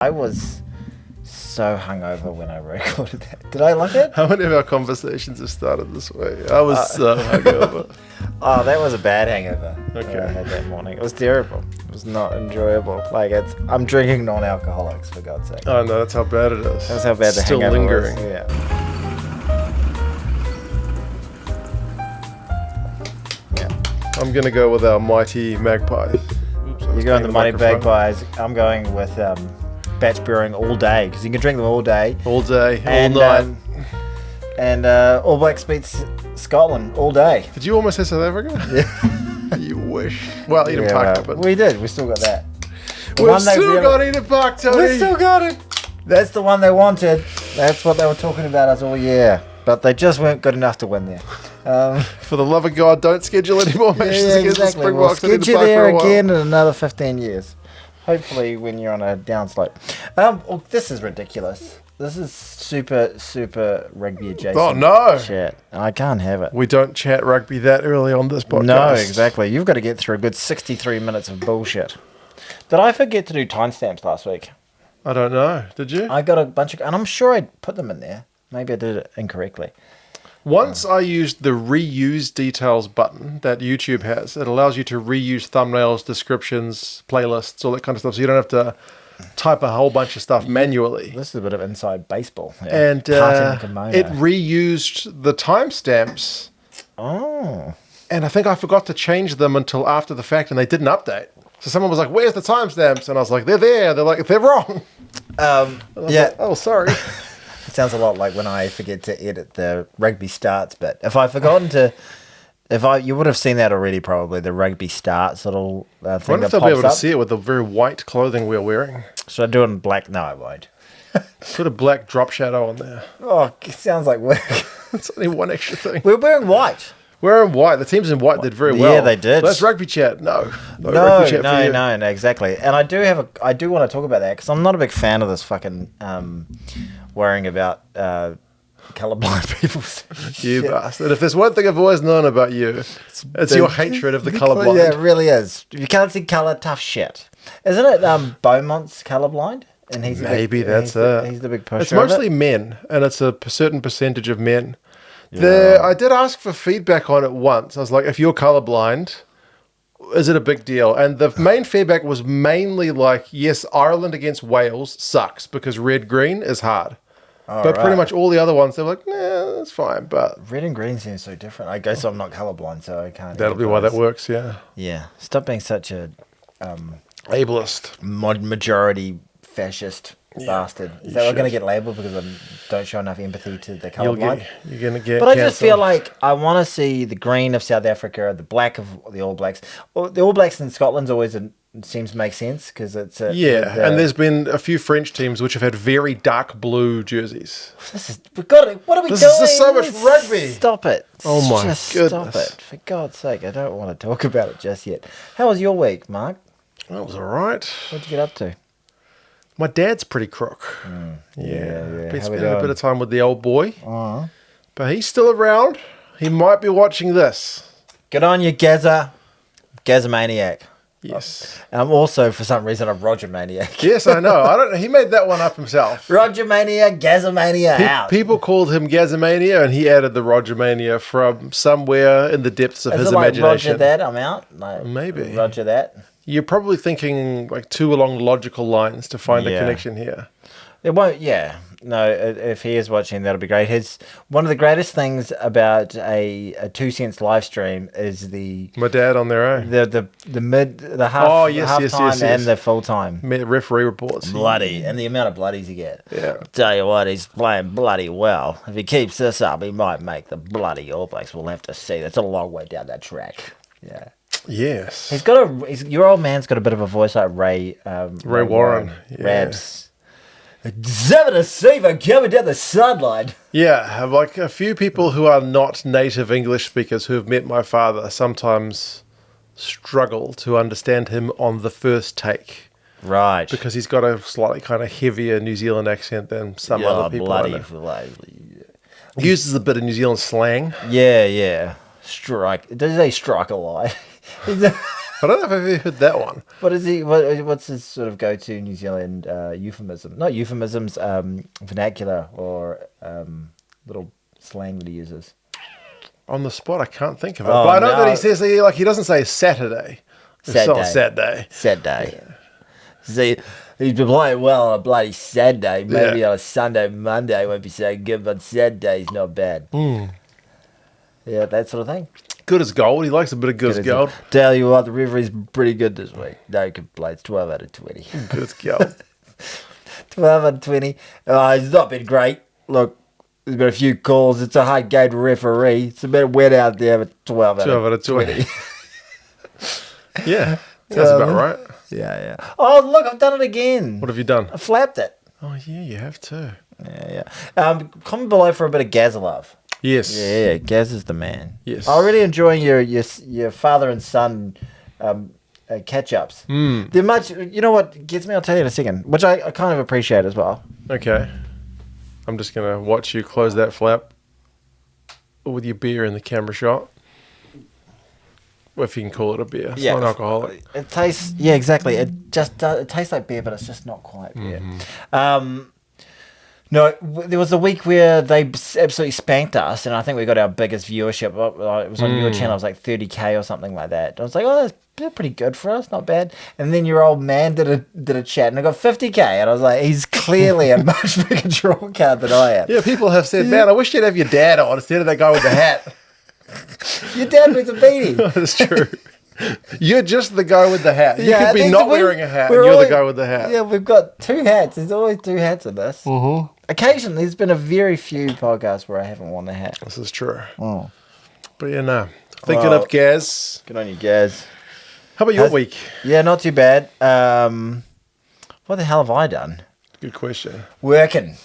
I was so hungover when I recorded that. Did I like it? How many of our conversations have started this way? I was so hungover. Oh, that was a bad hangover. Okay. That I had that morning. It was terrible. It was not enjoyable. Like I'm drinking non-alcoholics for God's sake. Oh no, that's how bad it is. That's how bad the Still hangover lingering. was. Yeah. I'm gonna go with our mighty magpies. Oops, You're going the Mighty Magpies. I'm going with batch brewing all day because you can drink them all day. All day, And, all night. And All Blacks beats Scotland all day. Did you almost say South Africa? Yeah. You wish. Well, Eden Park, but we did. We still got that. we've still got Eden Park, Tony. We still got it. That's the one they wanted. That's what they were talking about us all year. But they just weren't good enough to win there. For the love of God, don't schedule any more matches against the Exactly. We'll Springboks. at Eden schedule Park for there a while. again in another 15 years. Hopefully when you're on a downslope. Well, this is ridiculous. This is super rugby adjacent. Oh, no. Chat. I can't have it. We don't chat rugby that early on this podcast. No, exactly. You've got to get through a good 63 minutes of bullshit. Did I forget to do timestamps last week? I don't know. Did you? I got a bunch of... And I'm sure I put them in there. Maybe I did it incorrectly. Once I used the reuse details button that YouTube has. It allows you to reuse thumbnails, descriptions, playlists, all that kind of stuff. So you don't have to type a whole bunch of stuff manually. This is a bit of inside baseball. Yeah. And Parting kimono. it reused the timestamps. Oh. And I think I forgot to change them until after the fact, and they didn't update. So someone was like, "Where's the timestamps?" And I was like, "They're there." They're like, "They're wrong." Yeah. Like, oh, sorry. It sounds a lot like when I forget to edit the rugby starts bit. If I've forgotten to, you would have seen that already probably, the rugby starts little thing I wonder that if pops they'll be able to up. see it with the very white clothing we're wearing. Should I do it in black? No, I won't. Put a black drop shadow on there. Oh, it sounds like work. That's only one extra thing. We're wearing white. We're in white. The teams in white did very well. Yeah, they did. That's rugby chat. No, No, rugby chat for you. no, exactly. And I do want to talk about that because I'm not a big fan of this fucking worrying about colourblind people. You bastard. If there's one thing I've always known about you, it's your hatred of the colourblind. Yeah, it really is. If you can't see colour, tough shit. Isn't it Beaumont's colourblind? And he's Maybe that's He's the big pusher. It's mostly men, and it's a certain percentage of men. I did ask for feedback on it once. I was like, if you're colourblind, is it a big deal? And the main feedback was mainly like, yes, Ireland against Wales sucks because red-green is hard. But pretty much all the other ones, they're like, nah, that's fine. But red and green seems so different. I guess I'm not colourblind, so I can't. that'll be why that works, yeah. Yeah, stop being such a Ableist. majority fascist bastard. Is that we're going to get labelled because I don't show enough empathy to the colourblind? You're going to get But I just feel cancelled. like I want to see the green of South Africa, the black of the All Blacks. The All Blacks in Scotland's always seems to make sense because it's and there's been a few French teams which have had very dark blue jerseys. we got it. What are we doing? This is so much rugby. Stop it! Oh my just goodness. Stop it! For God's sake, I don't want to talk about it just yet. How was your week, Mark? That was all right. What'd you get up to? My dad's pretty crook. Yeah. Been How we spending a doing? bit of time with the old boy. Uh-huh. But he's still around. He might be watching this. Good on you, Gaza. Gazamaniac. Yes. And I'm also, for some reason, a Roger Maniac. Yes, I know. I don't know. He made that one up himself. Roger Mania, Gazamania out. People called him Gazamania, and he added the Roger Mania from somewhere in the depths of Is his it like imagination. Roger that, I'm out? Like, Maybe. Roger that. You're probably thinking like two along logical lines to find a Yeah. connection here. It won't, yeah. No, if he is watching, that'll be great. One of the greatest things about a 2 cents live stream is My dad on their own. the half, Oh, yes, half yes, time yes, yes. and the full time. Referee reports. Bloody, and the amount of bloodies you get. Yeah. Tell you what, he's playing bloody well. If he keeps this up, he might make the bloody All Blacks. We'll have to see. That's a long way down that track. Yeah. Yes. Your old man's got a bit of a voice like Ray Warren. Yeah. Rabs. Examiner Seaver coming down the sideline. Yeah, like a few people who are not native English speakers who have met my father sometimes struggle to understand him on the first take. Right. Because he's got a slightly kind of heavier New Zealand accent than some other people. I know. He uses a bit of New Zealand slang. Yeah. Strike. Does he strike a lie? I don't know if I've ever heard that one. What is he? What's his sort of go-to New Zealand euphemism? Not euphemisms, vernacular or little slang that he uses. On the spot, I can't think of it. Oh, but I know no. that he says, he doesn't say Saturday. It's not a sad day. Sad day. See, he's been playing well on a bloody sad day. Maybe on a Sunday, Monday, won't be so good, but sad day's not bad. Yeah, that sort of thing. Good as gold. He likes a bit of good as gold. Tell you what, the referee's pretty good this week. No complaints. 12 out of 20. Good as gold. 12 out of 20. He's not been great. Look, there's been a few calls. It's a hard game to referee. It's a bit wet out there, but 12 out of 20. Yeah, sounds about right. Yeah. Oh, look, I've done it again. What have you done? I flapped it. Oh, yeah, you have too. Yeah. Comment below for a bit of Gaz love. Yes. Yeah, Gaz is the man. Yes. I'm really enjoying your father and son catch-ups. They're much, you know what gets me? I'll tell you in a second, which I kind of appreciate as well. Okay. I'm just going to watch you close that flap with your beer in the camera shot. If you can call it a beer. It's not alcoholic. It tastes, yeah, exactly. It just it tastes like beer, but it's just not quite beer. No, there was a week where they absolutely spanked us, and I think we got our biggest viewership. It was on your channel. It was like 30K or something like that. I was like, oh, that's pretty good for us, not bad. And then your old man did a chat, and I got 50K, and I was like, he's clearly a much bigger draw card than I am. Yeah, people have said, man, I wish you'd have your dad on instead of that guy with the hat. Your dad wears a beanie. That's true. You're just the guy with the hat. You could be not wearing a hat, and you're the guy with the hat. Yeah, we've got two hats. There's always two hats in this. Mm-hmm. Occasionally, there's been a very few podcasts where I haven't worn the hat. This is true. Oh. But yeah, no. Thinking of Gaz. Good on you, Gaz. How about your week? Yeah, not too bad. What the hell have I done? Good question. Working.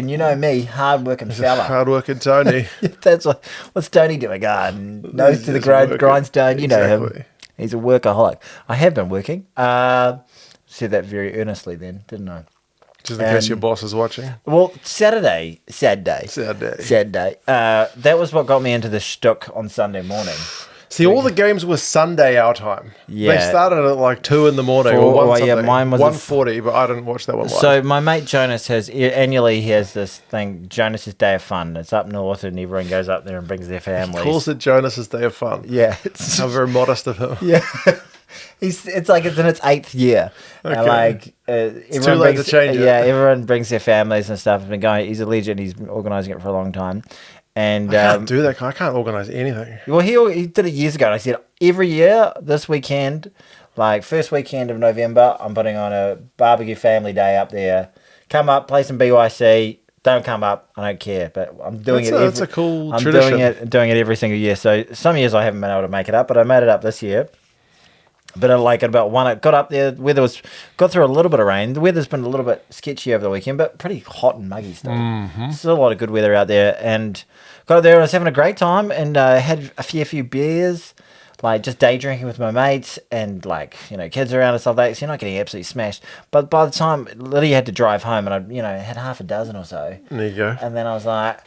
You know me, hard-working fella. Hard-working Tony. That's what's Tony doing? Nose to the grindstone. You know him. He's a workaholic. I have been working. Said that very earnestly then, didn't I? Just in case your boss is watching. Well, sad day. That was what got me into the shtick on Sunday morning. See, all the games were Sunday our time. Yeah. They started at like 2 in the morning or 1 something. Yeah, mine was 1:40, but I didn't watch that one live. So my mate Jonas annually he has this thing, Jonas's Day of Fun. It's up north and everyone goes up there and brings their families. He calls it Jonas's Day of Fun. Yeah. How very modest of him. Yeah. It's like it's in its 8th year. Okay. And like it's too late to change it. Yeah, everyone brings their families and stuff. He's a legend. He's been organising it for a long time. And I can't do that. I can't organise anything. Well, he did it years ago. And I said every year this weekend, like first weekend of November, I'm putting on a barbecue family day up there. Come up, play some BYC. Don't come up. I don't care. But I'm doing it. That's a cool tradition. I'm doing it every single year. So some years I haven't been able to make it up, but I made it up this year. But at about 1, it got up there. Got through a little bit of rain. The weather's been a little bit sketchy over the weekend, but pretty hot and muggy still. Mm-hmm. Still a lot of good weather out there. And got up there and I was having a great time and had a few beers, like just day drinking with my mates and kids around and stuff like that. So you're not getting absolutely smashed. But by the time Lydia had to drive home and I had half a dozen or so. There you go. And then I was like,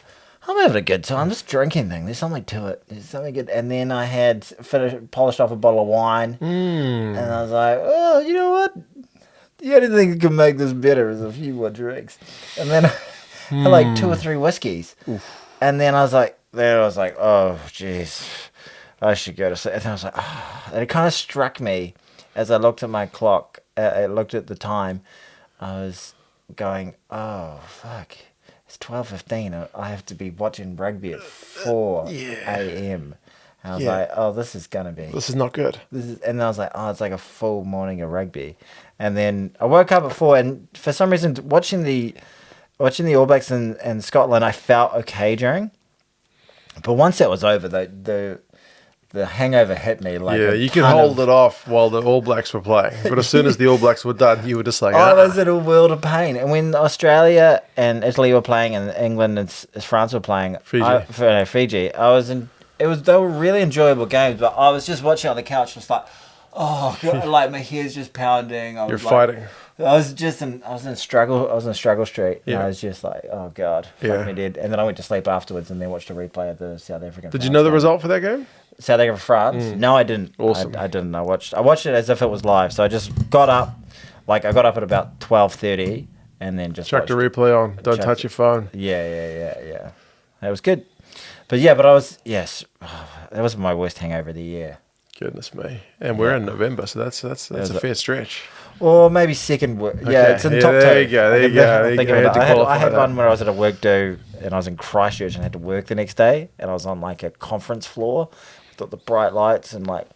I'm having a good time, just drinking thing. There's something to it. There's something good. And then I had polished off a bottle of wine. And I was like, oh, you know what? The only thing that can make this better is a few more drinks. And then I had like 2 or 3 whiskeys. Oof. And then I was like, oh, jeez, I should go to sleep. And then I was like, oh. And it kind of struck me as I looked at my clock. I looked at the time. I was going, oh, fuck. It's 12:15. I have to be watching rugby at 4 a.m. And I was like, oh, this is going to be... This is not good. And I was like, oh, it's like a full morning of rugby. And then I woke up at 4, and for some reason, watching the All Blacks and Scotland, I felt okay during. But once that was over, the hangover hit me like you could hold it off while the All Blacks were playing. But as soon as the All Blacks were done, you were just like, oh, there's a world of pain. And when Australia and Italy were playing and England and France were playing, Fiji, they were really enjoyable games, but I was just watching on the couch just like, oh, God, like my head's just pounding. You're fighting. I was in struggle street. And I was just like, oh God, fuck me dead. And then I went to sleep afterwards and then watched a replay of the South African. Did you know the result for that game? South Africa, France. No, I didn't. Awesome. I didn't. I watched it as if it was live. So I just got up, I got up at about 12:30, and then just Chuck the replay on. Don't touch your phone. Yeah. That was good. But yeah, but I was that was my worst hangover of the year. Goodness me. And we're in November, so that's a fair stretch. Or maybe second. Yeah, it's in top two. There you go. I had one where I was at a work do, and I was in Christchurch and had to work the next day, and I was on like a conference floor with the bright lights and like,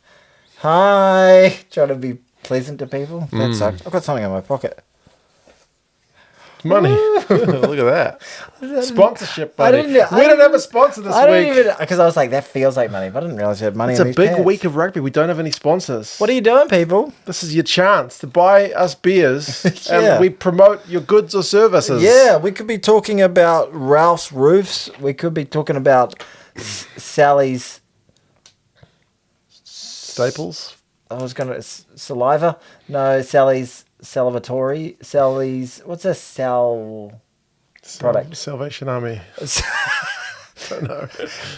hi, trying to be pleasant to people. That sucked. I've got something in my pocket. Money. Look at that. Sponsorship, buddy. We don't have a sponsor this week. Because I was like, that feels like money, but I didn't realize you had money. It's a big week of rugby. We don't have any sponsors. What are you doing, people? This is your chance to buy us beers and we promote your goods or services. Yeah, we could be talking about Ralph's Roofs. We could be talking about Sally's Staples. I was going to saliva. No, Sally's salivatory. Sally's what's a product? Salvation Army. Don't know.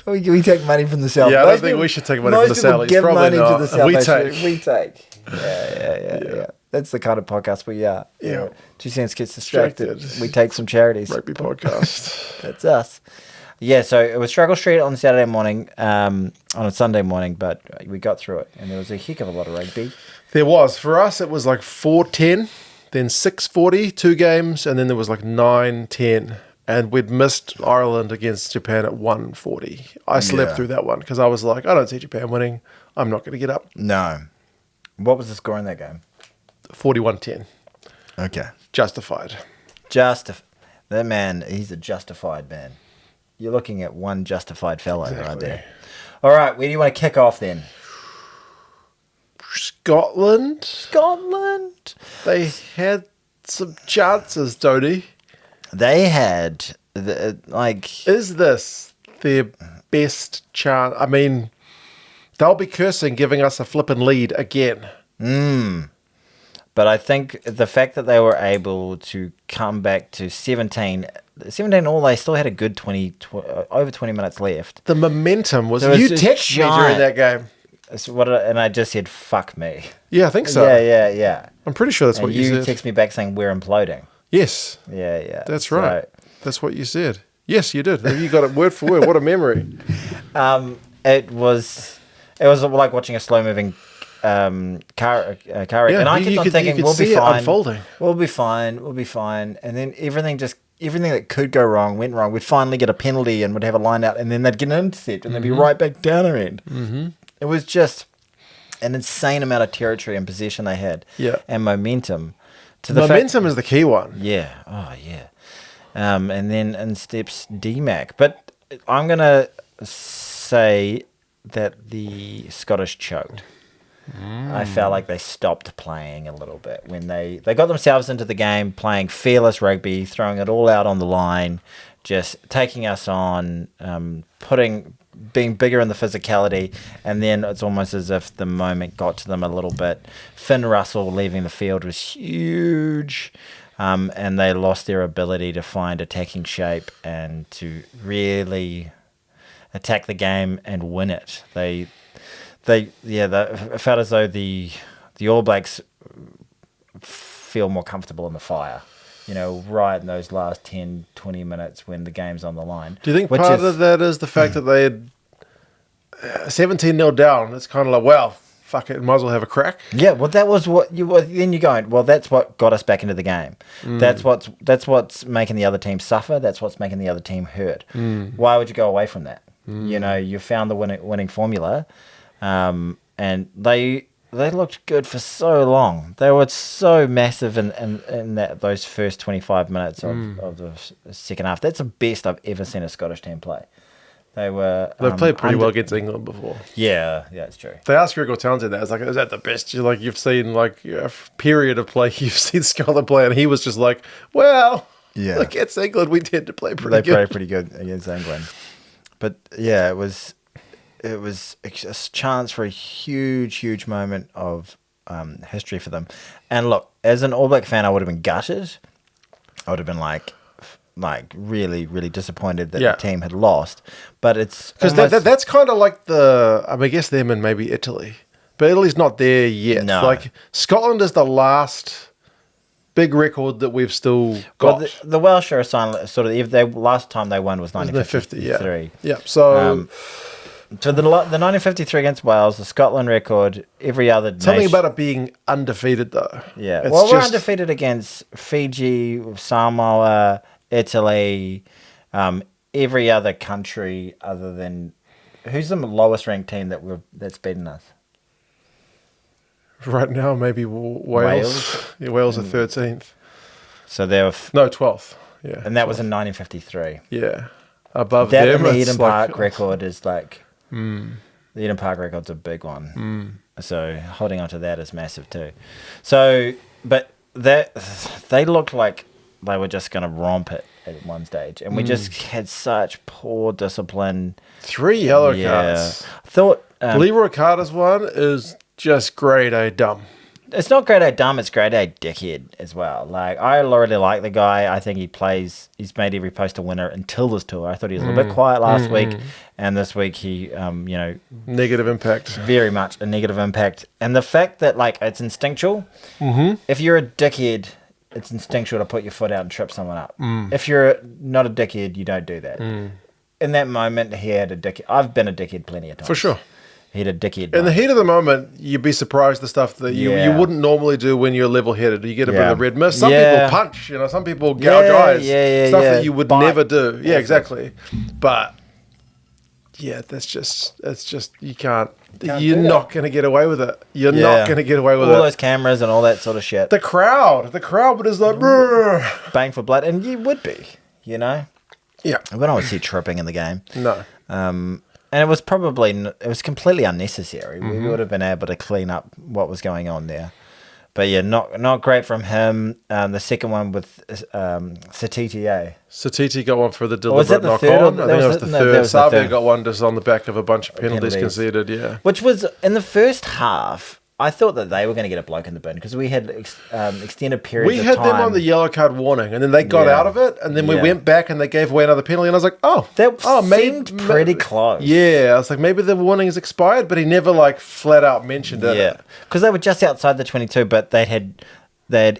We take money from the Salvation. Yeah, I don't think we should take money from the Sallies. Give Probably money not. to the Salvation. We take. Yeah. That's the kind of podcast we are. Yeah. 2 cents gets distracted. We take some charities. Rugby Podcast. That's us. Yeah, so it was Struggle Street on Saturday morning, on a Sunday morning, but we got through it, and there was a heck of a lot of rugby. There was. For us, it was like 4:10, then 6:40, 2 games, and then there was like 9:10. And we'd missed Ireland against Japan at 1:40. I slept through that one because I was like, I don't see Japan winning. I'm not going to get up. No. What was the score in that game? 41-10. Okay. Justified. That man, he's a justified man. You're looking at one justified fellow right there. All right, where do you want to kick off then? Scotland. They had some chances, Dodie. They had, Is this their best chance? I mean, they'll be cursing giving us a flippin' lead again. But I think the fact that they were able to come back to 17 all, they still had a good over 20 minutes left. The momentum was... You texted me during that game. And I just said, fuck me. Yeah, I think so. Yeah. I'm pretty sure that's what you said. You text me back saying, we're imploding. Yes. Yeah. That's right. That's what you said. Yes, you did. You got it word for word. What a memory. It was like watching a slow-moving car wreck. And I kept on thinking, we'll be fine. Unfolding. We'll be fine. And then everything that could go wrong went wrong. We'd finally get a penalty and would have a line out, and then they'd get an intercept, and they'd be right back down our end. Mm-hmm. It was just an insane amount of territory and possession they had. Yeah. And momentum. Momentum is the key one. Yeah. Oh, yeah. And then in steps DMAC. But I'm going to say that the Scottish choked. I felt like they stopped playing a little bit when they got themselves into the game, playing fearless rugby, throwing it all out on the line, just taking us on, being bigger in the physicality, and then it's almost as if the moment got to them a little bit. Finn Russell leaving the field was huge, and they lost their ability to find attacking shape and to really attack the game and win it. They felt as though the All Blacks feel more comfortable in the fire, right in those last 10, 20 minutes when the game's on the line. Do you think part of that is the fact that they had 17-0 down? It's kind of like, well, fuck it, might as well have a crack. Yeah, well, that was what then you're going, well, that's what got us back into the game. That's what's making the other team suffer. That's what's making the other team hurt. Why would you go away from that? You found the winning formula. And they looked good for so long. They were so massive in those first 25 minutes of the second half. That's the best I've ever seen a Scottish team play. They've played pretty well against England before. Yeah, it's true. They asked Greg Townsend that. It's like, is that the best you've seen a period of play you've seen Scotland play? And he was just like, well, against England we tend to play pretty good. They played pretty good against England. But yeah, it was a chance for a huge moment of history for them. And look, as an All Black fan, I would have been gutted. I would have been like, like really, really disappointed that Yeah. the team had lost. But it's Because that's kind of like I guess them and maybe Italy. But Italy's not there yet. No. Like, Scotland is the last big record that we've still got. Well, the Welsh are sort of, last time they won was 1953. Yeah. So... So the 1953 against Wales, the Scotland record, every other something nation, about it being undefeated, though. Yeah. It's Well, we're just- undefeated against Fiji, Samoa, Italy, every other country other than... Who's the lowest ranked team that's beaten us? Right now, maybe Wales. Yeah, Wales are 13th. So they were... No, 12th. Yeah. And that was in 1953. Yeah. Above That them, and the it's Eden like- Park record is like... The Eden Park record's a big one. So holding on to that is massive too. So, but they looked like they were just going to romp it at one stage. And we just had such poor discipline. 3 yellow cards. I thought... Leroy Carter's one is just grade A dumb. It's not grade A dumb, it's grade A dickhead as well. Like, I already like the guy. I think he's made every post a winner until this tour. I thought he was a little bit quiet last week, and this week he, Negative impact. very much a negative impact. And the fact that, like, it's instinctual. If you're a dickhead, it's instinctual to put your foot out and trip someone up. If you're not a dickhead, you don't do that. In that moment, he had a dickhead. I've been a dickhead plenty of times. For sure. He had a dickhead. In the heat of the moment, you'd be surprised the stuff that you wouldn't normally do when you're level-headed. You get a bit of the red mist. Some people punch, some people gouge eyes. Stuff that you would never do. Yeah, exactly. But, yeah, it's just, you can't you're not going to get away with it. You're not going to get away with all it. those cameras and all that sort of shit. The crowd is like, brrr. Bang for blood. And you would be, Yeah. We don't see tripping in the game. No. And it was completely unnecessary. We would have been able to clean up what was going on there. But yeah, not great from him. The second one with Satiti, Satiti got one for the was that deliberate the knock third on. I think that was the third. Savia got one just on the back of a bunch of penalties conceded, yeah. Which was, in the first half, I thought that they were going to get a bloke in the bin because we had extended periods of time. We had them on the yellow card warning, and then they got out of it, and then we went back and they gave away another penalty, and I was like, that seemed pretty close. Yeah, I was like, maybe the warning is expired, but he never flat out mentioned it. Yeah, because they were just outside the 22, but they had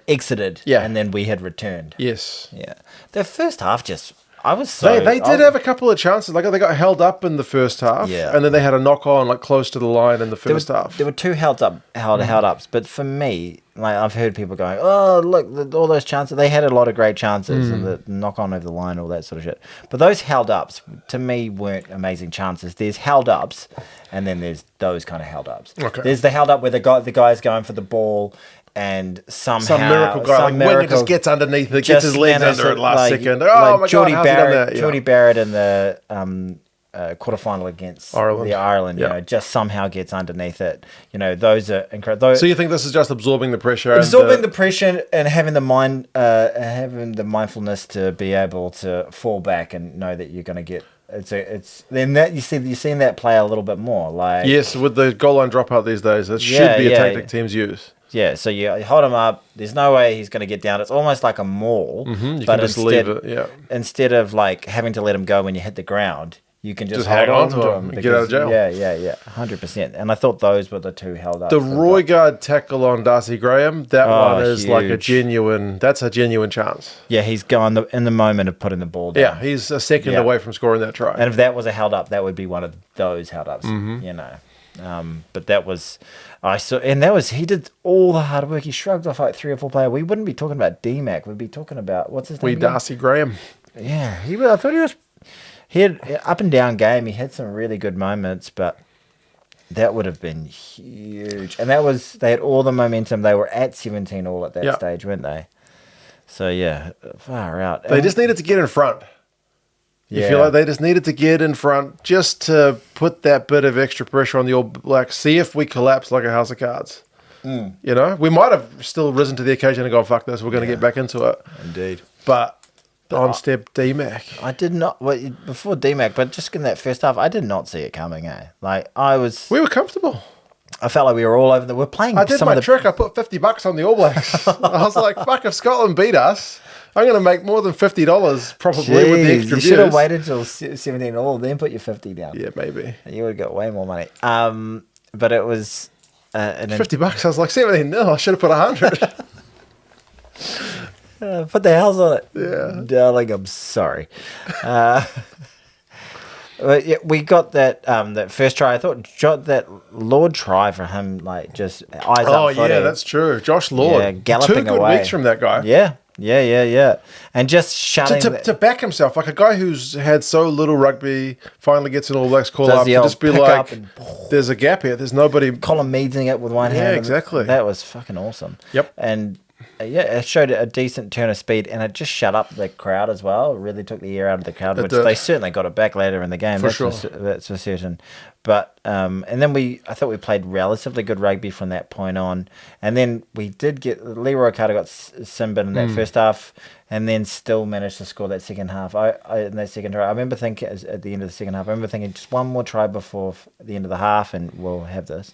exited, and then we had returned. Yes. Yeah, the first half They did have a couple of chances. Like, they got held up in the first half, and then they had a knock on close to the line in the first half. There were two held ups, but for me, I've heard people going, "Oh, look, all those chances." They had a lot of great chances, and the knock on over the line, all that sort of shit. But those held ups to me weren't amazing chances. There's held ups, and then there's those kind of held ups. Okay. There's the held up where the guy's going for the ball. And somehow some miracle guy, Winger just gets underneath it, gets his legs under it last second. Oh my God, how's he done that? Geordie Barrett in the quarterfinal against Ireland, just somehow gets underneath it. Those are incredible. So you think this is just absorbing the pressure? Absorbing the pressure and having the mindfulness to be able to fall back and know that you're going to get. It's then that you're seeing that play a little bit more. Yes, with the goal line dropout these days, it should be a tactic teams use. Yeah, so you hold him up. There's no way he's going to get down. It's almost like a maul. You can just leave it, Instead of having to let him go when you hit the ground, you can just hang hold on to him and get out of jail. Yeah, 100%. And I thought those were the two held up. The Roygaard tackle on Darcy Graham, that one is huge. That's a genuine chance. Yeah, he's gone in the moment of putting the ball down. Yeah, he's a second away from scoring that try. And if that was a held up, that would be one of those held ups, But that was... he did all the hard work. He shrugged off 3 or 4 players. We wouldn't be talking about D-Mac. We'd be talking about, what's his name again? Darcy Graham. Yeah, I thought he had an up and down game. He had some really good moments, but that would have been huge. And they had all the momentum. They were at 17 all at that stage, weren't they? So yeah, far out. They just needed to get in front. You feel like they just needed to get in front just to put that bit of extra pressure on the All Blacks. See if we collapse like a house of cards. We might have still risen to the occasion and gone, fuck this, we're going to get back into it. Indeed. But on step D-Mac. I did not, before D-Mac, but just in that first half, I did not see it coming, We were comfortable. I felt like we were all over we're playing. I did my trick. I put $50 on the All Blacks. I was like, fuck, if Scotland beat us, I'm going to make more than $50 probably Jeez, with the extra you views. should have waited till 17 all, then put your 50 down. Yeah, maybe. You would have got way more money. But it was $50. I was like 17 nil. I should have put 100. put the house on it. Yeah. Darling, I'm sorry. But yeah, we got that that first try. I thought that Lord try for him, like just eyes up footy. Yeah, that's true. Josh Lord. Yeah, galloping 2 good away. weeks from that guy. Yeah. And just shutting To back himself, like a guy who's had so little rugby, finally gets an All Blacks call Does up, the to old just be pick like, up and- there's a gap here. There's nobody. Colin Meadsing it with one hand. Yeah, exactly. That was fucking awesome. Yep. And it showed a decent turn of speed, and it just shut up the crowd as well. It really took the air out of the crowd, which did. they certainly got it back later in the game. That's for certain. But and then I thought we played relatively good rugby from that point on, and then we did get Leroy Carter got sin bin in that first half, and then still managed to score that second half. In that second try, I remember thinking at the end of the second half, I remember thinking just one more try before the end of the half, and we'll have this.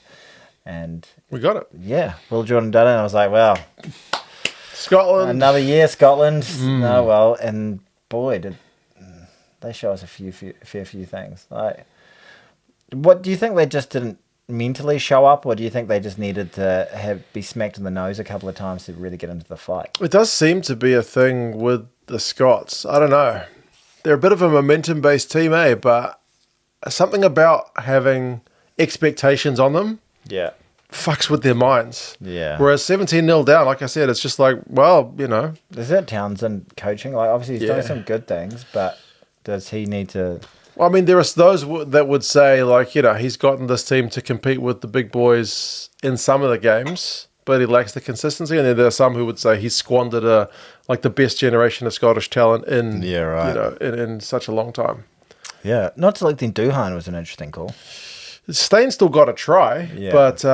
And We got it. yeah, Will Jordan done it. And I was like, wow, Scotland. another year, Scotland. No, well, and boy, did they show us a fair few things. Like, what do you think? They just didn't mentally show up, or do you think they just needed to be smacked in the nose a couple of times to really get into the fight? It does seem to be a thing with the Scots. I don't know. They're a bit of a momentum-based team, but something about having expectations on them Yeah, fucks with their minds. yeah. Whereas 17-0 down, like I said, it's just like, well, Is that Townsend coaching? Like, obviously he's Yeah. doing some good things, but does he need to? I mean, there are those that would say, like, he's gotten this team to compete with the big boys in some of the games, but he lacks the consistency. And then there are some who would say he's squandered the best generation of Scottish talent in, Yeah, right. in such a long time. Yeah, not to like think Duhan was an interesting call. Stain still got a try, Yeah. but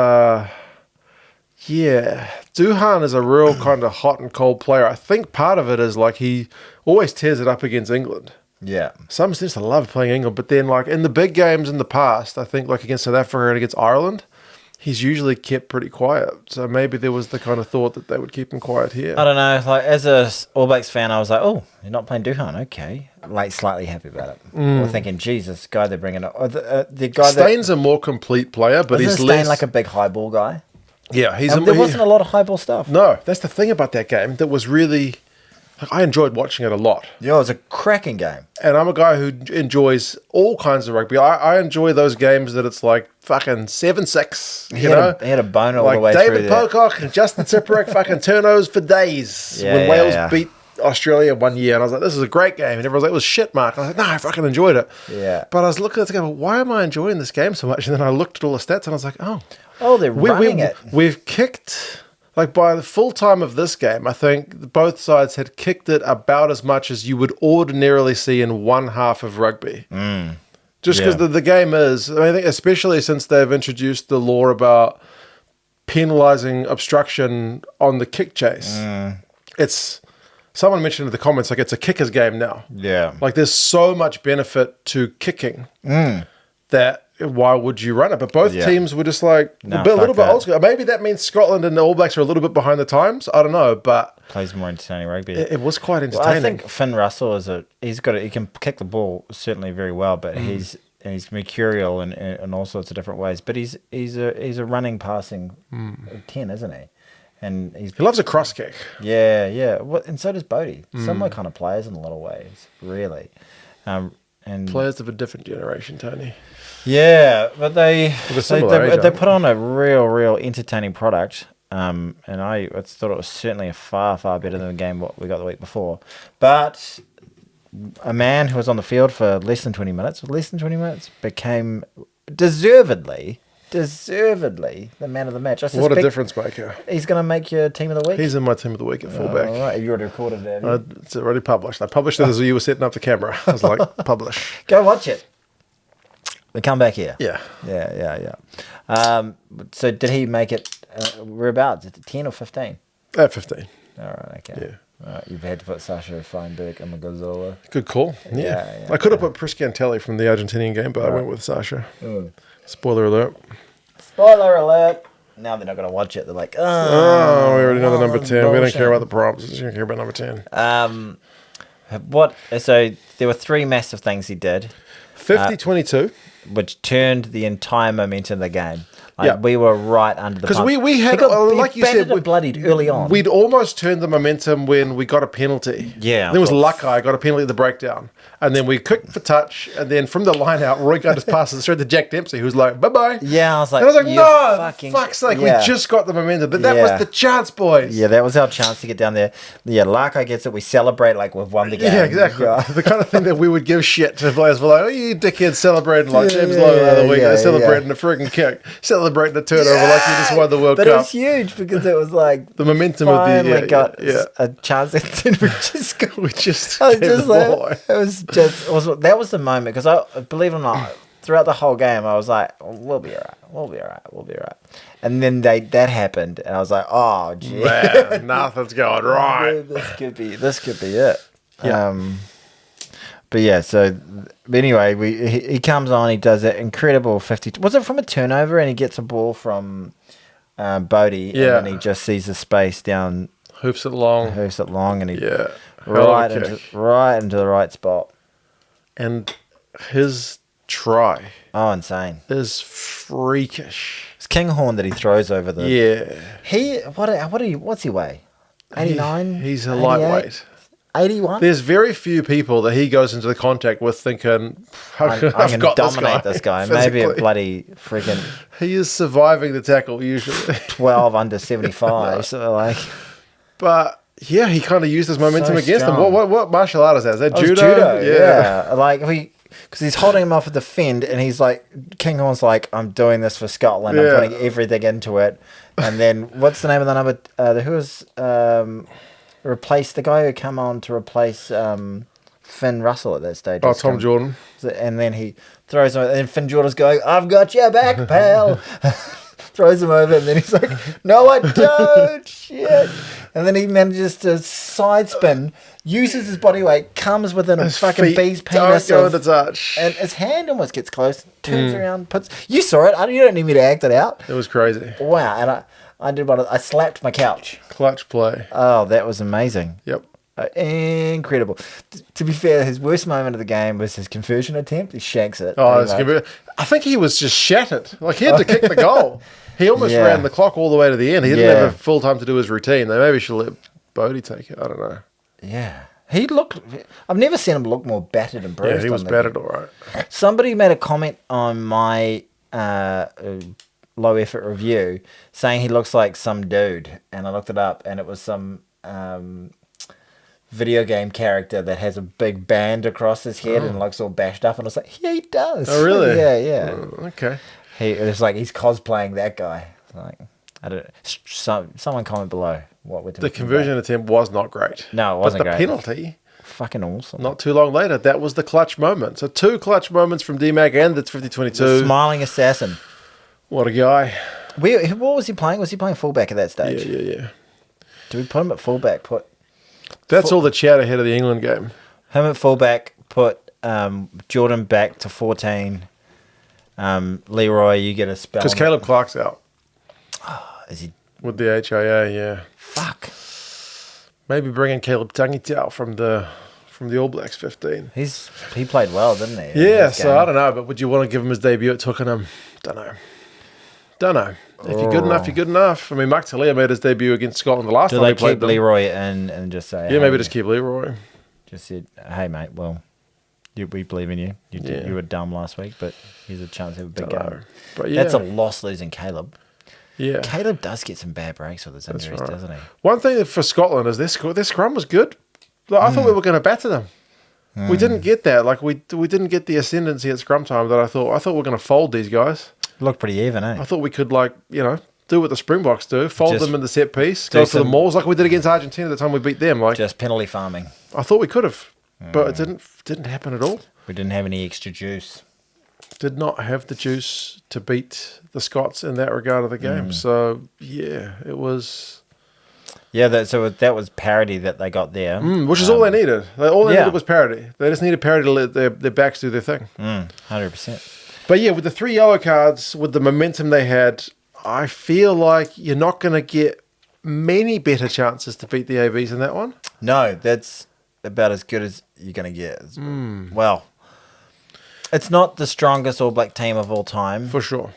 Duhan is a real kind of hot and cold player. I think part of it is like he always tears it up against England. Yeah, Some seems to love playing England, but then like in the big games in the past, I think like against South Africa and against Ireland, he's usually kept pretty quiet. So maybe there was the kind of thought that they would keep him quiet here. I don't know. Like as a All Blacks fan, I was like, "Oh, you're not playing Duhan, okay?" Like slightly happy about it. Or thinking, "Jesus, guy they're bringing up, the guy Stain's a more complete player, but isn't he's Stain less like a big high ball guy." Yeah, he's There wasn't a lot of high ball stuff. No, that's the thing about that game that was really. Like, I enjoyed watching it a lot. Yeah, it was a cracking game. And I'm a guy who enjoys all kinds of rugby. I enjoy those games that it's like fucking 7-6. He had a boner all like the way David through. There. Pocock and Justin Tipuric fucking turnovers for days when Wales beat Australia one year. And I was like, this is a great game. And everyone's like, it was shit, Mark. And I was like, no, I fucking enjoyed it. Yeah. But I was looking at the game, why am I enjoying this game so much? And then I looked at all the stats and I was like, Oh, they're running it. We've kicked, like by the full time of this game, I think both sides had kicked it about as much as you would ordinarily see in one half of rugby. Just because the game is, I think especially since they've introduced the law about penalising obstruction on the kick chase. It's, someone mentioned in the comments, like it's a kicker's game now. Yeah. Like there's so much benefit to kicking that why would you run it? But both teams were just like a little bit old school. Maybe that means Scotland and the All Blacks are a little bit behind the times. I don't know, but Plays more entertaining rugby. it was quite Well, entertaining. I think Finn Russell he can kick the ball certainly very well, but he's mercurial in all sorts of different ways. But he's a running, passing 10, isn't he? And He loves a cross kick. yeah. And so does Bodie. Similar kind of players in a lot of ways, really. And Players of a different generation, Tony. yeah, but they similar age, put on a real entertaining product. And I thought it was certainly a far better than the game what we got the week before. But a man who was on the field for less than 20 minutes, became deservedly the man of the match. What a difference maker. He's going to make your team of the week. He's in my team of the week at fullback. All right, you already recorded it, have you? It's already published. I published it as you were setting up the camera. I was like, publish. Go watch it. We come back here. Yeah. Yeah. So did he make it? Whereabouts? Is it 10 or 15? At 15. All right. Okay. Yeah. All right, you've had to put Sasha Feinberg and Magazola. Good call. Yeah. I could have put Priscantelli from the Argentinian game, but I went with Sasha. Spoiler alert. Spoiler alert. now they're not going to watch it. They're like, we already know the number 10. We don't care about the bullshit. props. We don't care about number 10. So there were 3 massive things he did, 50-22. which turned the entire momentum of the game. Like, Yeah. we were right under the Because pump. we had, he like you said, battered it bloodied early on. We'd almost turned the momentum when we got a penalty. Yeah. There was Luckeye got a penalty at the breakdown. And then we kicked for touch. And then from the line out, Roy got his passes straight to Jack Dempsey, who was like, bye-bye. Yeah, I was like, And I was like, you no, fucking, fuck's sake, yeah. we just got the momentum. But that Yeah. was the chance, boys. Yeah, that was our chance to get down there. Yeah, Larko gets it. We celebrate like we've won the game. Yeah, exactly. Yeah. The kind of thing that we would give shit to players. We're like, oh, you dickheads celebrating like James Lowe the other week. yeah, Celebrating a frigging kick. Celebrating a turnover like you just won the World But it Cup. was huge because it was like The momentum of the finally got yeah. a chance. And then we just got. We just I was gave just the like, ball away. that was the moment because I believe it or not, throughout the whole game I was like, we'll be alright. And then that happened, and I was like, oh gee, Man, nothing's going right. this could be it. Yeah. But yeah, but anyway, he comes on, he does that incredible 50. Was it from a turnover, and he gets a ball from Bodie, Yeah. and then he just sees the space down, Hoofs it long. and he Yeah. right Hell of a kick. into the right spot. And his try Oh, insane! is freakish. It's Kinghorn that he throws over the. Yeah. What's he weigh? 89. He's a 88? lightweight. 81. There's very few people that he goes into the contact with thinking, I'm I've going to got dominate this guy. Maybe a physically. bloody freaking He is surviving the tackle usually. 12 under 75. So like. But yeah, he kind of used his momentum So against him. strong. What martial art is that? Is that Oh, it's judo? yeah. Like because he's holding him off at the fend, and he's like, Kinghorn's like, I'm doing this for Scotland. Yeah. I'm putting everything into it. And then what's the name of the number? Who was replaced the guy who come on to replace Finn Russell at that stage? Oh, Tom Jordan. And then he throws him, and then Finn Jordan's going, I've got your back, pal. Throws him over, and then he's like, no, I don't. Shit. And then he manages to side spin, uses his body weight, comes within a His fucking feet bee's don't penis. go into touch. And his hand almost gets close, turns around, puts. You saw it. You don't need me to act it out. It was crazy. Wow. And I did what I slapped my couch. Clutch play. Oh, that was amazing. Yep. Incredible. To be fair, his worst moment of the game was his conversion attempt. He shanks it. Oh, pretty it's much. gonna be, I think he was just shattered. Like he had to kick the goal. He almost Yeah. ran the clock all the way to the end. He didn't Yeah. have a full time to do his routine. They maybe should let Bodie take it. I don't know. Yeah. He looked. I've never seen him look more battered and bruised. Yeah, he was on the- battered all right. Somebody made a comment on my low effort review saying he looks like some dude, and I looked it up, and it was some video game character that has a big band across his head and looks all bashed up, and I was like, yeah, he does. Oh, really? Yeah. Oh, okay. It was like he's cosplaying that guy. Like, I don't. Someone comment below what we're The conversion attempt was not great. No, it wasn't but the great. penalty, Fucking awesome. not too long later, that was the clutch moment. So 2 clutch moments from D-Mac and it's 50-22. The smiling assassin. What a guy. What was he playing? Was he playing fullback at that stage? Yeah. Do we put him at fullback? That's all the chat ahead of the England game. Him at fullback, put Jordan back to 14. Leroy, you get a spell. Because Caleb Clark's out Is he? with the HIA, yeah. Fuck. Maybe bringing Caleb Tangitao from the All Blacks 15. He played well, didn't he? Yeah, so I don't know, but would you want to give him his debut at Twickenham? Don't know. If you're good enough, you're good enough. I mean, Mark Talia made his debut against Scotland the last Do time they he played keep them. Leroy in and just say, Yeah, maybe just keep Leroy. Just said, hey, mate, well, we believe in you. You were dumb last week, but here's a chance to have a big Dunno. game. But yeah. That's a loss losing Caleb. Yeah. Caleb does get some bad breaks with his injuries, right. doesn't he? One thing for Scotland is their scrum was good. Like, I thought we were going to batter them. We didn't get that. Like we didn't get the ascendancy at scrum time that I thought we were going to fold these guys. Looked pretty even, eh? I thought we could do what the Springboks do, fold Just them in the set piece, do go for the some- mauls like we did against Argentina the time we beat them. Like Just penalty farming. I thought we could have, but it didn't happen at all. We didn't have any extra juice. Did not have the juice to beat the Scots in that regard of the game. So yeah, it was. Yeah, that was parity that they got there. Which is all they needed. All they Yeah. needed was parity. They just needed parity to let their backs do their thing. 100%. But yeah, with the 3 yellow cards, with the momentum they had, I feel like you're not going to get many better chances to beat the ABs in that one. No, that's about as good as you're going to get. Well, it's not the strongest All Black team of all time. For sure.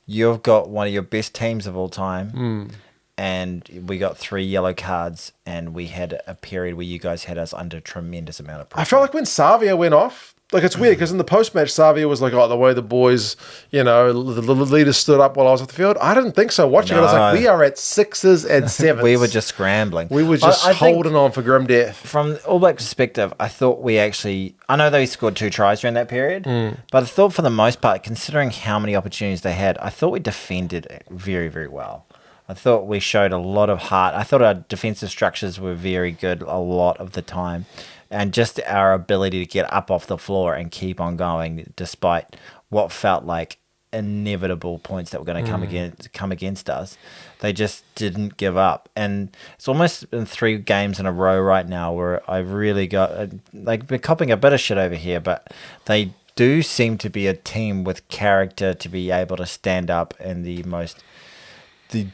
You've got one of your best teams of all time. And we got 3 yellow cards, and we had a period where you guys had us under a tremendous amount of pressure. I felt like when Savia went off, like it's weird because in the post-match, Savia was like, oh, the way the boys, the leaders stood up while I was off the field. I didn't think so. Watching it, I was like, we are at 6s and 7s. We were just scrambling. We were just holding on for grim death. From All Black perspective, I thought I know they scored 2 tries during that period, but I thought for the most part, considering how many opportunities they had, I thought we defended very, very well. I thought we showed a lot of heart. I thought our defensive structures were very good a lot of the time. And just our ability to get up off the floor and keep on going despite what felt like inevitable points that were going to come against us. They just didn't give up. And it's almost been 3 games in a row right now where I've really got... been copping a bit of shit over here, but they do seem to be a team with character to be able to stand up in the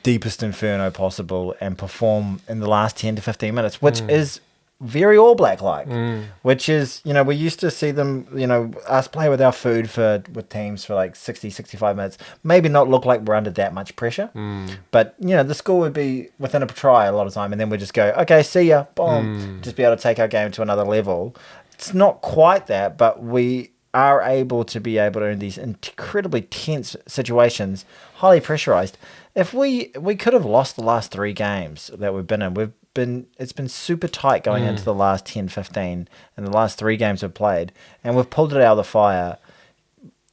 deepest inferno possible and perform in the last 10 to 15 minutes, which is very All Black like, which is, we used to see them, us play with our food with teams for like 60, 65 minutes, maybe not look like we're under that much pressure, but, the score would be within a try a lot of time, and then we just go, okay, see ya, boom, just be able to take our game to another level. It's not quite that, but we are able to in these incredibly tense situations, highly pressurized. If we could have lost the last 3 games that we've been in, it's been super tight going into the last 10, 15, and the last 3 games we've played, and we've pulled it out of the fire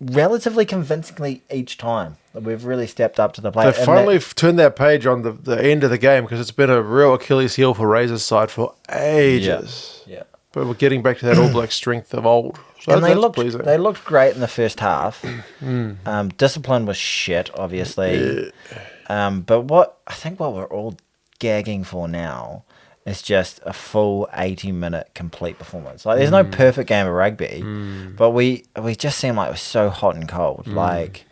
relatively convincingly each time. We've really stepped up to the plate. They finally turned that page on the end of the game because it's been a real Achilles heel for Razor's side for ages. Yeah. But we're getting back to that All Black strength of old. So and pleasing. They looked great in the first half. Discipline was shit, obviously. But what we're all gagging for now is just a full 80-minute complete performance. Like, there's no perfect game of rugby, but we just seem like we're so hot and cold. Like,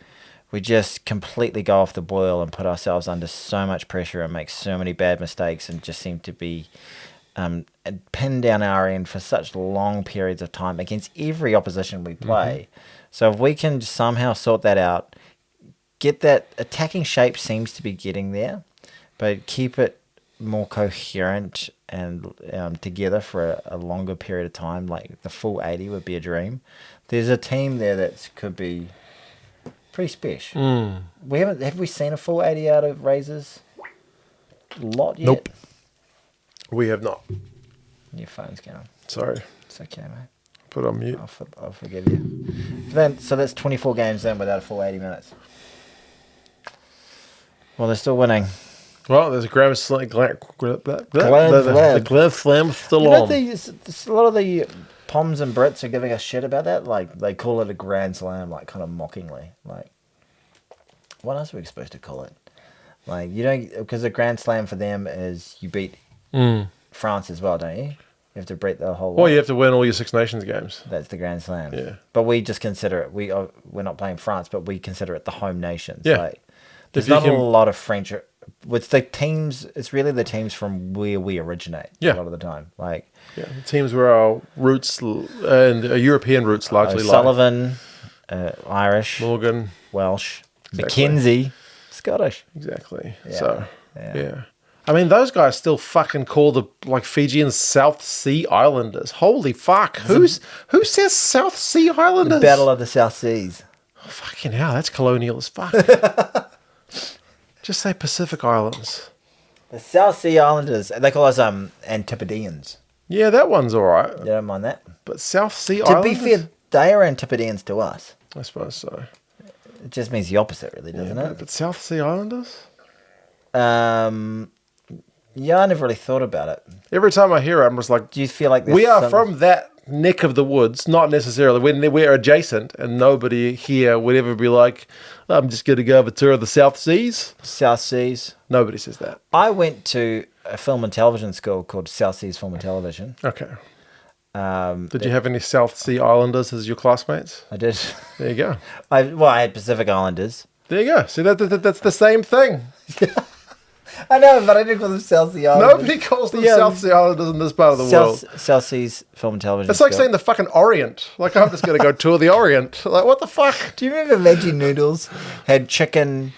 we just completely go off the boil and put ourselves under so much pressure and make so many bad mistakes and just seem to be pinned down our end for such long periods of time against every opposition we play. So if we can somehow sort that out, get that attacking shape seems to be getting there, but keep it more coherent and together for a longer period of time, like the full 80 would be a dream. There's a team there that could be pretty special. Have we seen a full 80 out of Razors lot yet? Nope. We have not. Your phone's going. Sorry. It's okay, mate. Put it on mute. I'll forgive you. So that's 24 games in without a full 80 minutes. Well, they're still winning. Well, there's a grand slam. The grand slam still on. A lot of the Poms and Brits are giving us shit about that. Like, they call it a grand slam, like, kind of mockingly. Like, what else are we supposed to call it? Like, you don't... Because a grand slam for them is you beat... France as well, don't you? You have to beat the whole... Well, you have to win all your Six Nations games. That's the Grand Slam. Yeah. But we just consider it... We're not playing France, but we consider it the home nations. Yeah. Like, there's not a lot of French... It's the teams... It's really the teams from where we originate a lot of the time. Like... Yeah, the teams where our roots and European roots largely lie. Sullivan, Irish... Morgan. Welsh. Exactly. Mackenzie. Scottish. Exactly. Yeah. So, yeah. I mean, those guys still fucking call the Fijian South Sea Islanders. Holy fuck. Who says South Sea Islanders? The Battle of the South Seas. Oh, fucking hell, that's colonial as fuck. Just say Pacific Islands. The South Sea Islanders. They call us Antipodeans. Yeah, that one's all right. You don't mind that? But South Sea Islanders? To be fair, they are Antipodeans to us. I suppose so. It just means the opposite, really, doesn't it? But South Sea Islanders? Yeah, I never really thought about it. Every time I hear it, I'm just like... Do you feel like... We are from that neck of the woods, not necessarily. We're adjacent, and nobody here would ever be like, I'm just going to go have a tour of the South Seas. South Seas. Nobody says that. I went to a film and television school called South Seas Film and Television. Okay. Did you have any South Sea Islanders as your classmates? I did. There you go. I had Pacific Islanders. There you go. See, that's the same thing. I know, but I didn't call them South Sea Islanders. Nobody calls them South Sea Islanders in this part of the world. South Seas Film and Television. It's like saying the fucking Orient. Like, I'm just going to go tour the Orient. Like, what the fuck? Do you remember veggie noodles had chicken,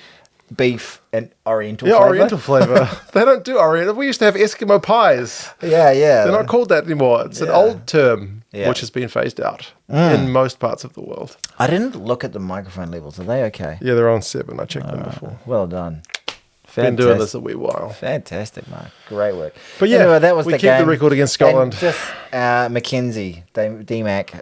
beef, and Oriental flavour? Yeah, Oriental flavour. They don't do Oriental. We used to have Eskimo pies. Yeah. They're not called that anymore. It's an old term, which has been phased out in most parts of the world. I didn't look at the microphone levels. Are they okay? Yeah, they're on 7. I checked them before. Well done. Been doing this a wee while. Fantastic, Mark. Great work. But yeah, anyway, that was we the keep game. the record against Scotland. And just Mackenzie, D-Mac,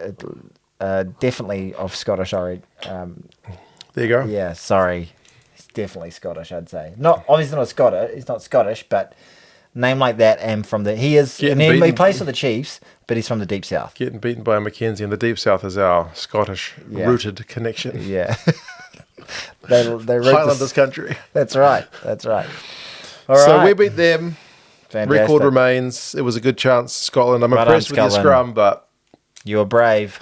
definitely of Scottish origin. There you go. Yeah, sorry. He's definitely Scottish, I'd say. Obviously not Scottish. He's not Scottish, but name like that and from the... He plays for the Chiefs, but he's from the Deep South. Getting beaten by a Mackenzie in the Deep South is our Scottish-rooted connection. Yeah. they Highlanders country. That's right. All so right. we beat them. Fantastic. Record remains. It was a good chance, Scotland. I'm Right impressed on, with your Scotland. scrum, but You were brave.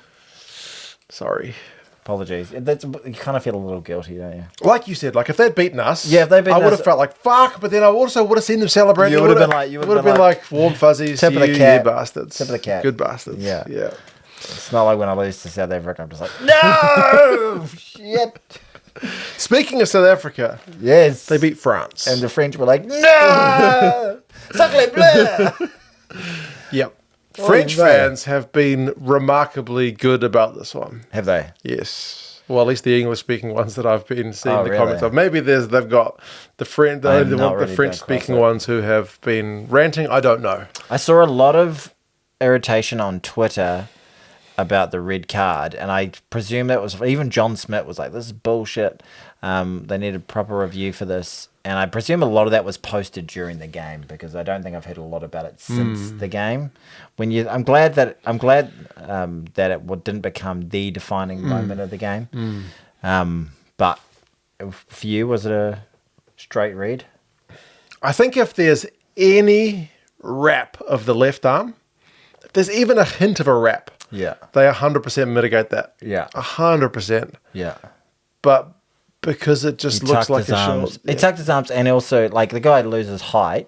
sorry. Apologies. You kind of feel a little guilty, don't you? Like you said, like if they'd beaten us, Yeah, if they'd beaten I would us- have felt like fuck. But then I also would have seen them celebrate. You It would have would've been like warm fuzzies. Tip of the you cap. bastards. Tip of the cap. Good bastards. Yeah. yeah. It's not like when I lose to South Africa, I'm just like, no! Shit! Speaking of South Africa, Yes. they beat France. And the French were like, no! Sacre bleu! Yep. French they? fans have been remarkably good about this one. Have they? Yes. Well, at least the English-speaking ones that I've been seeing Oh, the really? comments of. Maybe they've got the I have not really French-speaking done ones who have been ranting. I don't know. I saw a lot of irritation on Twitter about the red card, and I presume that was even John Smith was like, "This is bullshit. They need a proper review for this." And I presume a lot of that was posted during the game because I don't think I've heard a lot about it since the game. I'm glad that it didn't become the defining moment of the game. But for you, was it a straight red? I think if there's any wrap of the left arm, if there's even a hint of a wrap, Yeah. they 100% mitigate that. Yeah. 100%. Yeah. But because it just looks like a short... He tucked his arms, and also, like, the guy loses height.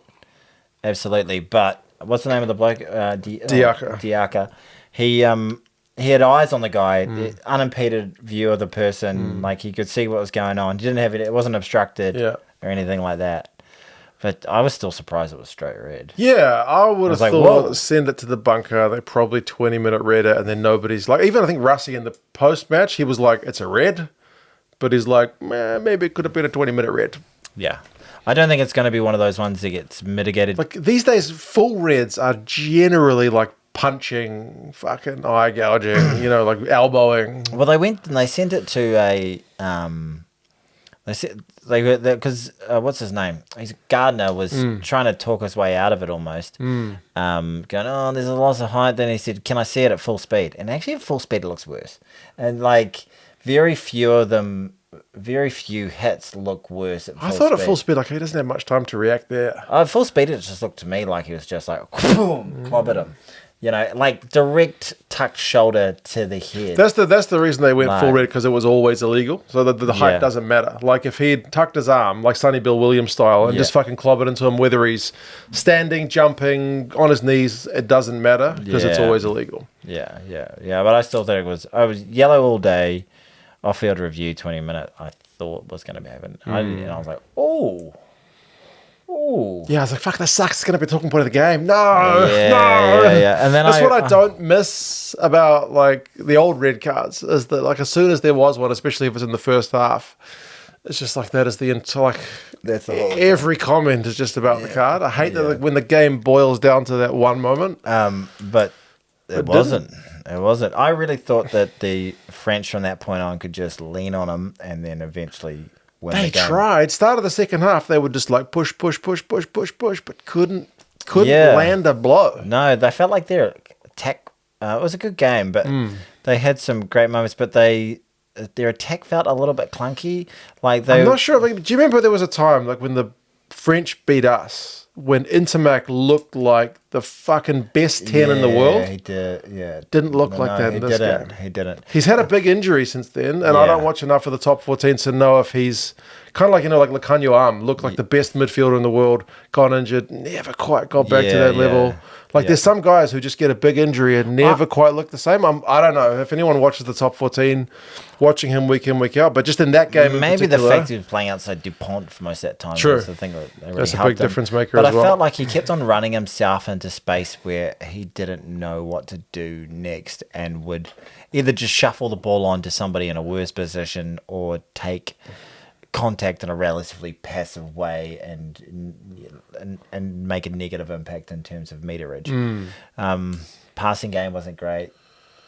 Absolutely. But what's the name of the bloke? Diaka. He had eyes on the guy, the unimpeded view of the person. Like, he could see what was going on. He didn't have it wasn't obstructed or anything like that. But I was still surprised it was straight red. Yeah, I would have like, thought, whoa. send it to the bunker. They probably 20-minute red it, and then nobody's like... Even I think Russie in the post-match, he was like, it's a red. But he's like, maybe it could have been a 20-minute red. Yeah. I don't think it's going to be one of those ones that gets mitigated. Like, these days, full reds are generally like punching, fucking eye gouging, like elbowing. Well, they went and they sent it to a... Because what's his name? Gardner was trying to talk his way out of it almost. Going, oh, there's a loss of height. Then he said, can I see it at full speed? And actually at full speed it looks worse. And like very few hits look worse at full speed. I thought at full speed, like, he doesn't have much time to react there. At full speed it just looked to me like he was just like, boom, clobbered him. Like direct tucked shoulder to the head. That's the reason they went full red, because it was always illegal. So the height doesn't matter. Like if he'd tucked his arm, like Sonny Bill Williams style, and just fucking clobbered into him, whether he's standing, jumping, on his knees, it doesn't matter because it's always illegal. Yeah. But I still think I was yellow all day, off-field review, 20-minute, I thought was going to be happening. And I was like, oh. Yeah, I was like, fuck, that sucks. It's going to be a talking point of the game. No. Yeah. And then that's what I don't miss about like the old red cards is that like as soon as there was one, especially if it's in the first half, it's just like that is the like that's the whole every comment is just about the card. I hate that like, when the game boils down to that one moment. But it wasn't. It wasn't. I really thought that the French from that point on could just lean on them and then eventually win the game. They tried. Start of the second half, they would just like push, but couldn't land a blow. No, they felt like their attack. It was a good game, but they had some great moments. But their attack felt a little bit clunky. Like I'm not sure. Like, do you remember there was a time like when the French beat us? when Intermac looked like the fucking best 10 in the world. He did, yeah. Didn't look like that in this game. He didn't. He's had a big injury since then, and I don't watch enough of the top 14 to know if he's kind of like, like Lacanio Arm, looked like the best midfielder in the world, got injured, never quite got back to that level. Like, there's some guys who just get a big injury and never quite look the same. I don't know if anyone watches the top 14, watching him week in, week out, but just in that game maybe the fact he was playing outside DuPont for most of that time was the thing that really That's a helped big difference maker but as well. I felt like he kept on running himself into space where he didn't know what to do next and would either just shuffle the ball onto somebody in a worse position or take contact in a relatively passive way and make a negative impact in terms of meterage. Passing game wasn't great.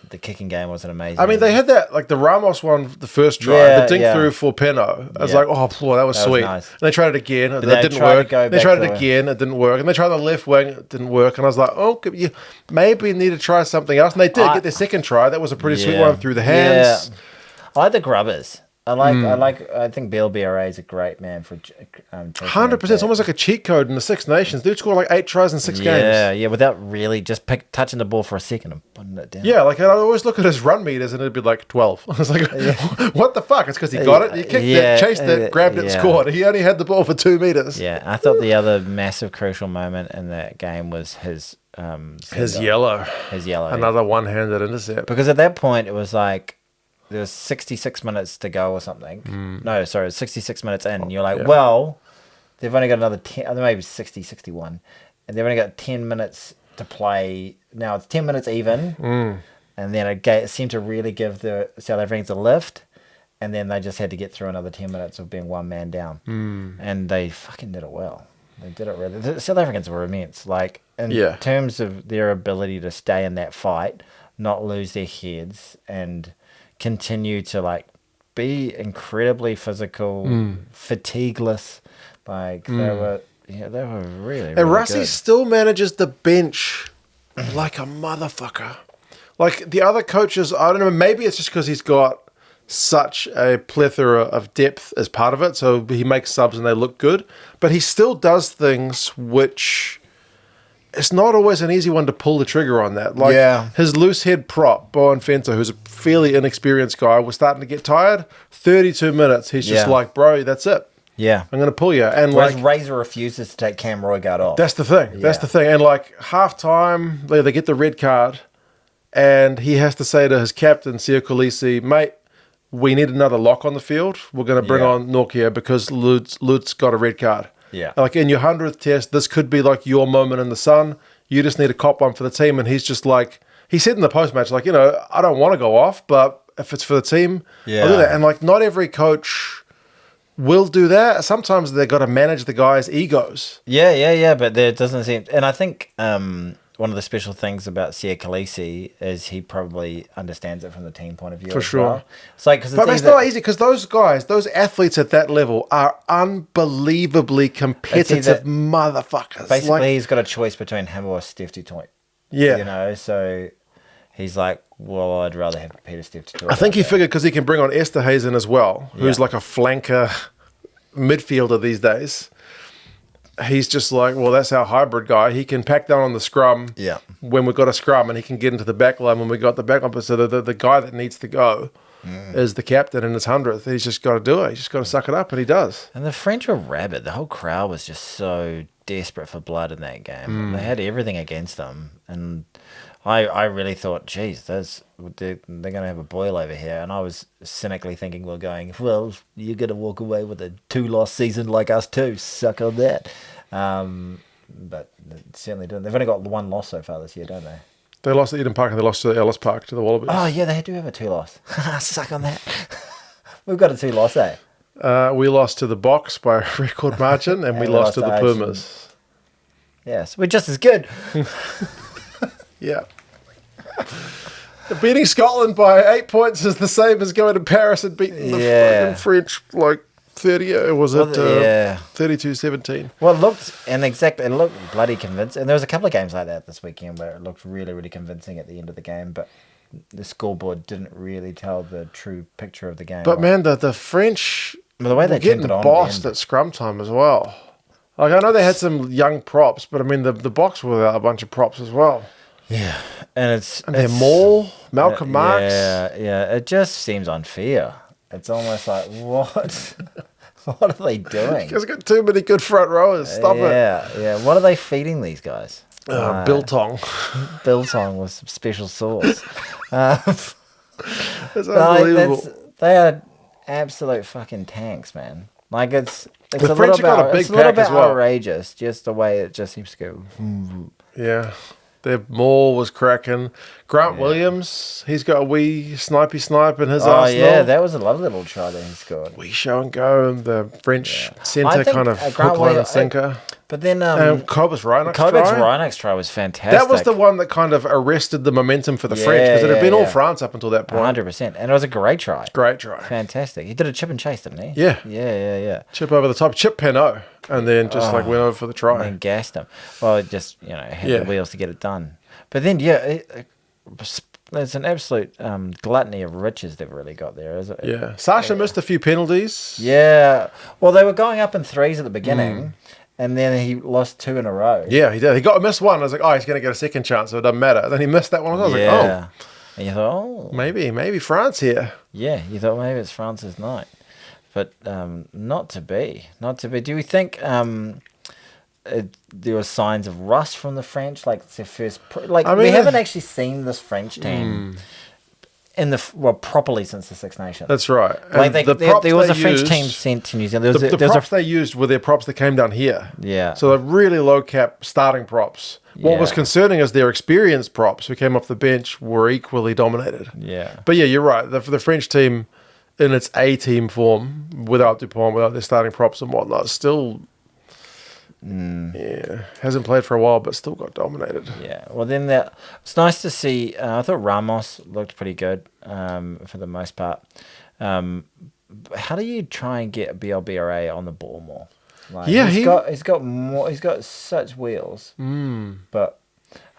The kicking game wasn't amazing. I mean, they had that, like the Ramos one, the first try, the dink through for Peno. I was like, oh, boy, that was sweet. Nice. And they tried it again, it didn't work. They tried it again, it didn't work. And they tried the left wing, it didn't work. And I was like, oh, you maybe need to try something else. And they did get their second try. That was a pretty sweet one through the hands. I like the grubbers. I think BLBRA is a great man for 100%. It's almost like a cheat code in the Six Nations. Dude scored like 8 tries in 6 games. Yeah, without really just touching the ball for a second and putting it down. Yeah, like I always look at his run meters and it'd be like 12. I was like, what the fuck? It's because he got it, he kicked it, chased it, grabbed it, scored. He only had the ball for 2 meters. Yeah, I thought the other massive crucial moment in that game was his yellow. Another one-handed intercept. Because at that point it was like there was 66 minutes to go or something. No, sorry, 66 minutes in. And you're like, well, they've only got another 10, maybe 60, 61. And they've only got 10 minutes to play. Now it's 10 minutes even. And then it seemed to really give the South Africans a lift. And then they just had to get through another 10 minutes of being one man down. And they fucking did it well. They did it really. The South Africans were immense. Like, in terms of their ability to stay in that fight, not lose their heads, and continue to like be incredibly physical, fatigueless. Like they were really and Rusty good. Still manages the bench like a motherfucker. Like the other coaches, I don't know, maybe it's just because he's got such a plethora of depth as part of it, so he makes subs and they look good, but he still does things which it's not always an easy one to pull the trigger on that. Like his loose head prop, Bowen Fenter, who's a fairly inexperienced guy, was starting to get tired. 32 minutes, he's just like, bro, that's it. Yeah. I'm going to pull you. And whereas like Razor refuses to take Cam Roigard off. That's the thing. That's the thing. And like half time, they get the red card and he has to say to his captain, Sia Kolisi, mate, we need another lock on the field. We're going to bring on Nokia because Lutz got a red card. Yeah. Like in your 100th test, this could be like your moment in the sun. You just need to cop one for the team. And he's just like, he said in the post-match, like, I don't want to go off, but if it's for the team, I'll do that. And like, not every coach will do that. Sometimes they've got to manage the guys' egos. Yeah. But there doesn't seem, and I think one of the special things about Sia Kolisi is he probably understands it from the team point of view. For sure. Well. It's like, but it's not easy because those guys, those athletes at that level are unbelievably competitive motherfuckers. Basically, he's got a choice between him or Steph Dutoit. Yeah. So he's like, well, I'd rather have Peter Steph Dutoit. I think he figured because he can bring on Esterhazen as well, who's like a flanker midfielder these days. He's just like, well, that's our hybrid guy. He can pack down on the scrum when we've got a scrum, and he can get into the back line when we got the back line. So the guy that needs to go is the captain in his 100th. He's just got to do it. He's just got to suck it up, and he does. And the French were rabid. The whole crowd was just so desperate for blood in that game. They had everything against them. And I really thought, geez, they're going to have a boil over here. And I was cynically thinking, well, you're going to walk away with a 2-loss season like us too. Suck on that. But they certainly didn't. They've only got 1 loss so far this year, don't they? They lost at Eden Park and they lost to Ellis Park, to the Wallabies. Oh, yeah, they do have a 2-loss. Suck on that. We've got a 2-loss, eh? We lost to the Boks by a record margin, and we lost to the Pumas. Yes, we're just as good. Yeah. Beating Scotland by 8 points is the same as going to Paris and beating the fucking French, like 30, or was it 32-17? Well, it looked bloody convincing. And there was a couple of games like that this weekend where it looked really, really convincing at the end of the game, but the scoreboard didn't really tell the true picture of the game. But man, the French the way they were getting bossed at scrum time as well. Like, I know they had some young props, but I mean, the Boks were without a bunch of props as well. Yeah, and they're Malcolm Marx. Yeah. It just seems unfair. It's almost like, what? What are they doing? He's got too many good front rowers. Stop it. Yeah. What are they feeding these guys? Biltong. Biltong with some special sauce. It's unbelievable. They are absolute fucking tanks, man. Like it's The a French little have got a big it's a little pack bit as well. outrageous, just the way it just seems to go. Yeah. Their maul was cracking. Grant Williams, he's got a wee snipe in his arsenal. Oh yeah, that was a lovely little try that he scored. Wee show and go, and the French centre I think, kind of Grant hook, line, and Williams- sinker. But then Cobus Reinach's Reinach's try was fantastic. That was the one that kind of arrested the momentum for the French, because it had been all France up until that point. 100%, and it was a great try. Great try. Fantastic. He did a chip and chase, didn't he? Yeah. Yeah. Chip over the top, chip Pinot, and then just went over for the try. And gassed him. Well, it just had the wheels to get it done. But then there's an absolute gluttony of riches they've really got there, is it? Yeah. Sasha missed a few penalties. Yeah. Well, they were going up in threes at the beginning, and then he lost 2 in a row. Yeah, he did. He missed one. I was like, he's going to get a second chance, so it doesn't matter. Then he missed that one. I was like, And you thought, maybe France here. Yeah, you thought maybe it's France's night. But not to be. Do we think there were signs of rust from the French? Like, it's their first... we haven't actually seen this French team properly since the Six Nations. That's right. Like there was a French team sent to New Zealand. The props they used were their props that came down here. Yeah. So they're really low cap starting props. What was concerning is their experienced props who came off the bench were equally dominated. Yeah. But yeah, you're right. The French team in its A-team form, without Dupont, without their starting props and whatnot, still... Yeah, hasn't played for a while, but still got dominated. Yeah, well, then it's nice to see. I thought Ramos looked pretty good for the most part. How do you try and get BLBRA on the ball more? Like, he's got more. He's got such wheels, but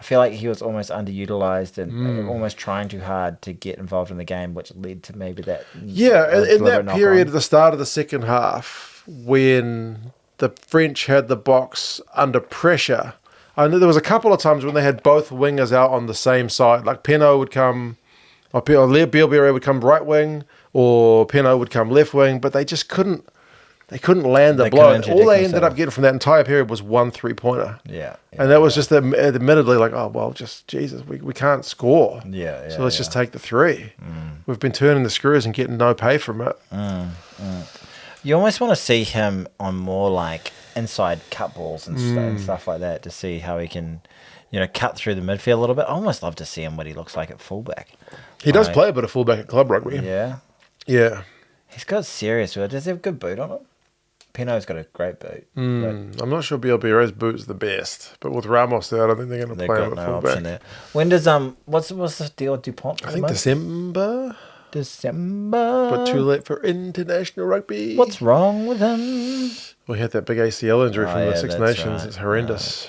I feel like he was almost underutilized and almost trying too hard to get involved in the game, which led to maybe that. Yeah, in that period at the start of the second half, when the French had the Boks under pressure. I know there was a couple of times when they had both wingers out on the same side. Like Pinot would come, or BLBRA would come right wing, or Pinot would come left wing, but they just couldn't. They couldn't land a blow. All they ended up getting from that entire period was 1 3-pointer. Yeah. And that was just admittedly like, just Jesus, we can't score. Yeah. So let's just take the 3. We've been turning the screws and getting no pay from it. You almost want to see him on more like inside cut balls and stuff like that to see how he can, cut through the midfield a little bit. I almost love to see him what he looks like at fullback. He does play a bit of fullback at club rugby. Yeah. Yeah. He's got serious. Does he have a good boot on him? Pinot's got a great boot. I'm not sure BLBRA's boot's the best, but with Ramos there, I don't think they're going to play him at fullback. There. When does what's the deal with Dupont? I think December. But too late for international rugby. What's wrong with him? We had that big ACL injury from the Six Nations. Right. It's horrendous.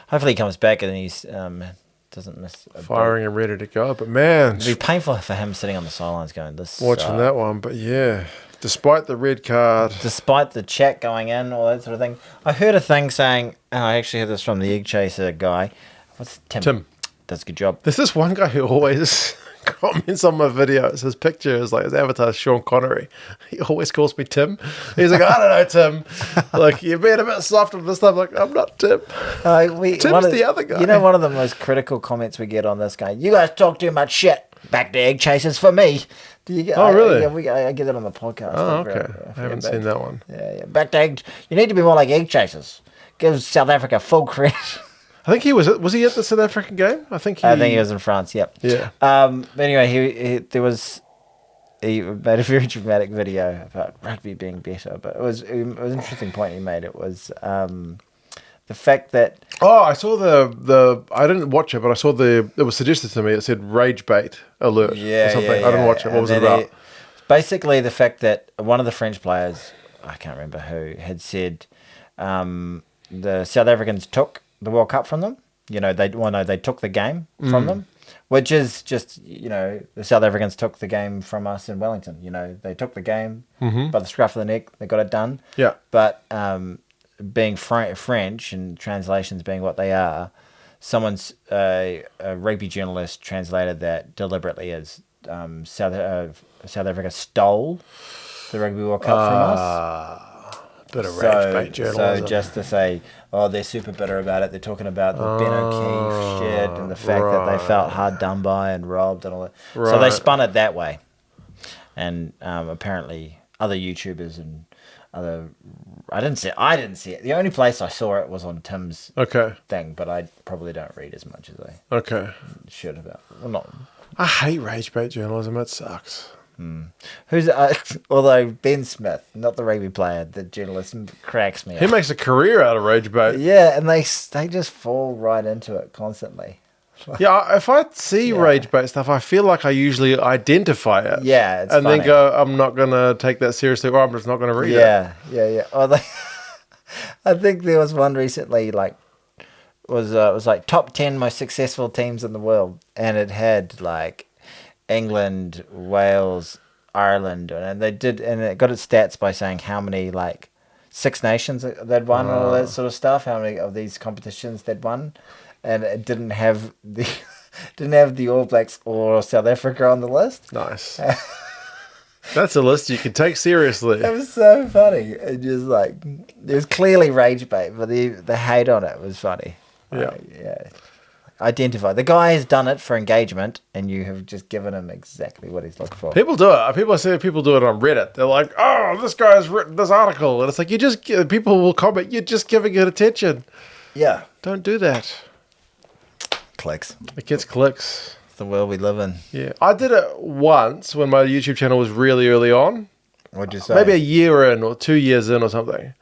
Hopefully he comes back and he's doesn't miss firing and ready to go. But man, it'd be painful for him sitting on the sidelines going this. Watching that one, but yeah. Despite the red card. Despite the chat going in, all that sort of thing. I heard a thing saying, I actually heard this from the Egg Chaser guy. What's Tim? Does a good job. There's this one guy who always comments on my videos. His picture is like his avatar is Sean Connery. He always calls me Tim. He's like, I don't know, Tim. Like, you're being a bit soft with this stuff. Like, I'm not Tim. Tim's the other guy. You know, one of the most critical comments we get on this guy, you guys talk too much shit. Back to Egg Chasers for me. Really? I get it on the podcast. Oh, okay. I haven't seen that one. Yeah. Back to Egg. You need to be more like Egg Chasers. Give South Africa full credit. I think he was he at the South African game? I think he was in France, yep. Yeah. But anyway, he made a very dramatic video about rugby being better, but it was an interesting point he made. It was the fact that I saw the I didn't watch it, but I saw it was suggested to me. It said rage bait alert or something. I didn't watch it. What was it about? Basically, the fact that one of the French players, I can't remember who, had said the South Africans took the World Cup from them. They took the game from them, which is just, the South Africans took the game from us in Wellington. They took the game by the scruff of the neck. They got it done. Yeah. But being French and translations being what they are, someone's a rugby journalist translated that deliberately as South Africa stole the Rugby World Cup from us. Bit of rage bait journalism. So just to say, they're super bitter about it. They're talking about the Ben O'Keefe shit and the fact that they felt hard done by and robbed and all that. Right. So they spun it that way. And apparently other YouTubers and other... I didn't see it. The only place I saw it was on Tim's thing, but I probably don't read as much as I should about. Well, not... I hate rage bait journalism. It sucks. Who's although Ben Smith, not the rugby player, the journalist, cracks me up. He makes a career out of rage bait. Yeah, and they just fall right into it constantly. Yeah, if I see rage bait stuff, I feel like I usually identify it. Yeah, it's and funny. then go, I'm not gonna take that seriously, or I'm just not gonna read it. Yeah. I think there was one recently, like, it was like top 10 most successful teams in the world, and it had like England, Wales, Ireland, and it got its stats by saying how many like Six Nations they'd won and all that sort of stuff, how many of these competitions they'd won, and it didn't have the All Blacks or South Africa on the list. Nice. That's a list you can take seriously. It was so funny. It just like it was clearly rage bait, but the hate on it was funny. Yeah. Identify. The guy has done it for engagement, and you have just given him exactly what he's looking for. People do it. People do it on Reddit. They're like, "Oh, this guy's written this article," and it's like people will comment. You're just giving it attention. Yeah. Don't do that. Clicks. It gets clicks. It's the world we live in. Yeah, I did it once when my YouTube channel was really early on. What'd you say? Maybe a year in or 2 years in or something.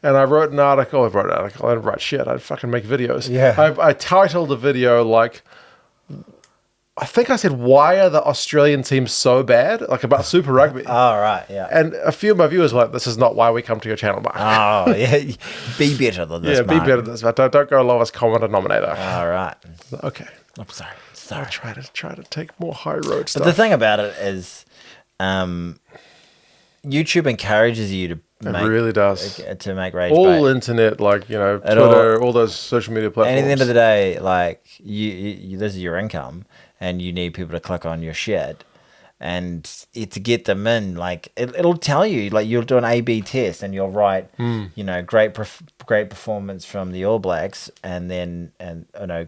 And I wrote an article. I didn't write shit. I'd fucking make videos. Yeah. I titled the video like, I think I said, "Why are the Australian teams so bad?" Like about Super Rugby. Oh, right, yeah. And a few of my viewers were like, "This is not why we come to your channel, Mark." Oh, yeah. Be better than this, be better than this. But don't go lowest common denominator. All right. Okay. I'm sorry. I'll try to take more high road stuff. But the thing about it is, YouTube encourages you to really does to make rage all bait. Internet, like Twitter, all those social media platforms. And at the end of the day, like you this is your income, and you need people to click on your shit, and to get them in, like it'll tell you, like you'll do an A/B test, and you'll write, great performance from the All Blacks, and then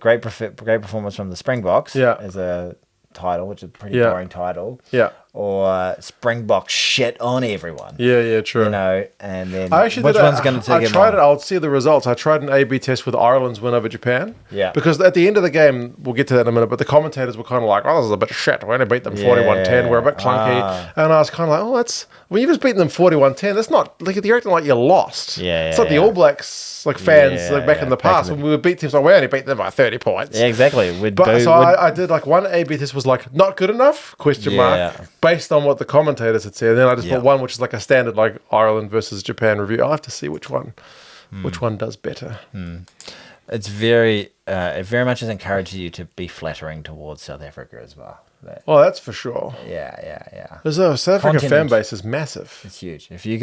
great performance from the Springboks, as a title, which is a pretty boring title. Yeah. Or Springbok shit on everyone. Yeah, true. And then I actually which one's going to take I tried it. I'll see the results. I tried an A/B test with Ireland's win over Japan. Yeah. Because at the end of the game, we'll get to that in a minute, but the commentators were kind of like, "Oh, this is a bit shit. We only beat them 41-10. We're a bit clunky." And I was kind of like, "Oh, that's when you just beaten them 41-10. That's not like you're acting like you lost. It's like the All Blacks fans back in the past when we would beat teams like we only beat them by 30 points. Yeah, exactly. I did like one A/B test was like not good enough ? Based on what the commentators had said. And then I just put one which is like a standard like Ireland versus Japan review. I'll have to see which one does better. It's it very much encourages you to be flattering towards South Africa as well. That's for sure. Yeah. There's a South African fan base is massive. It's huge. If you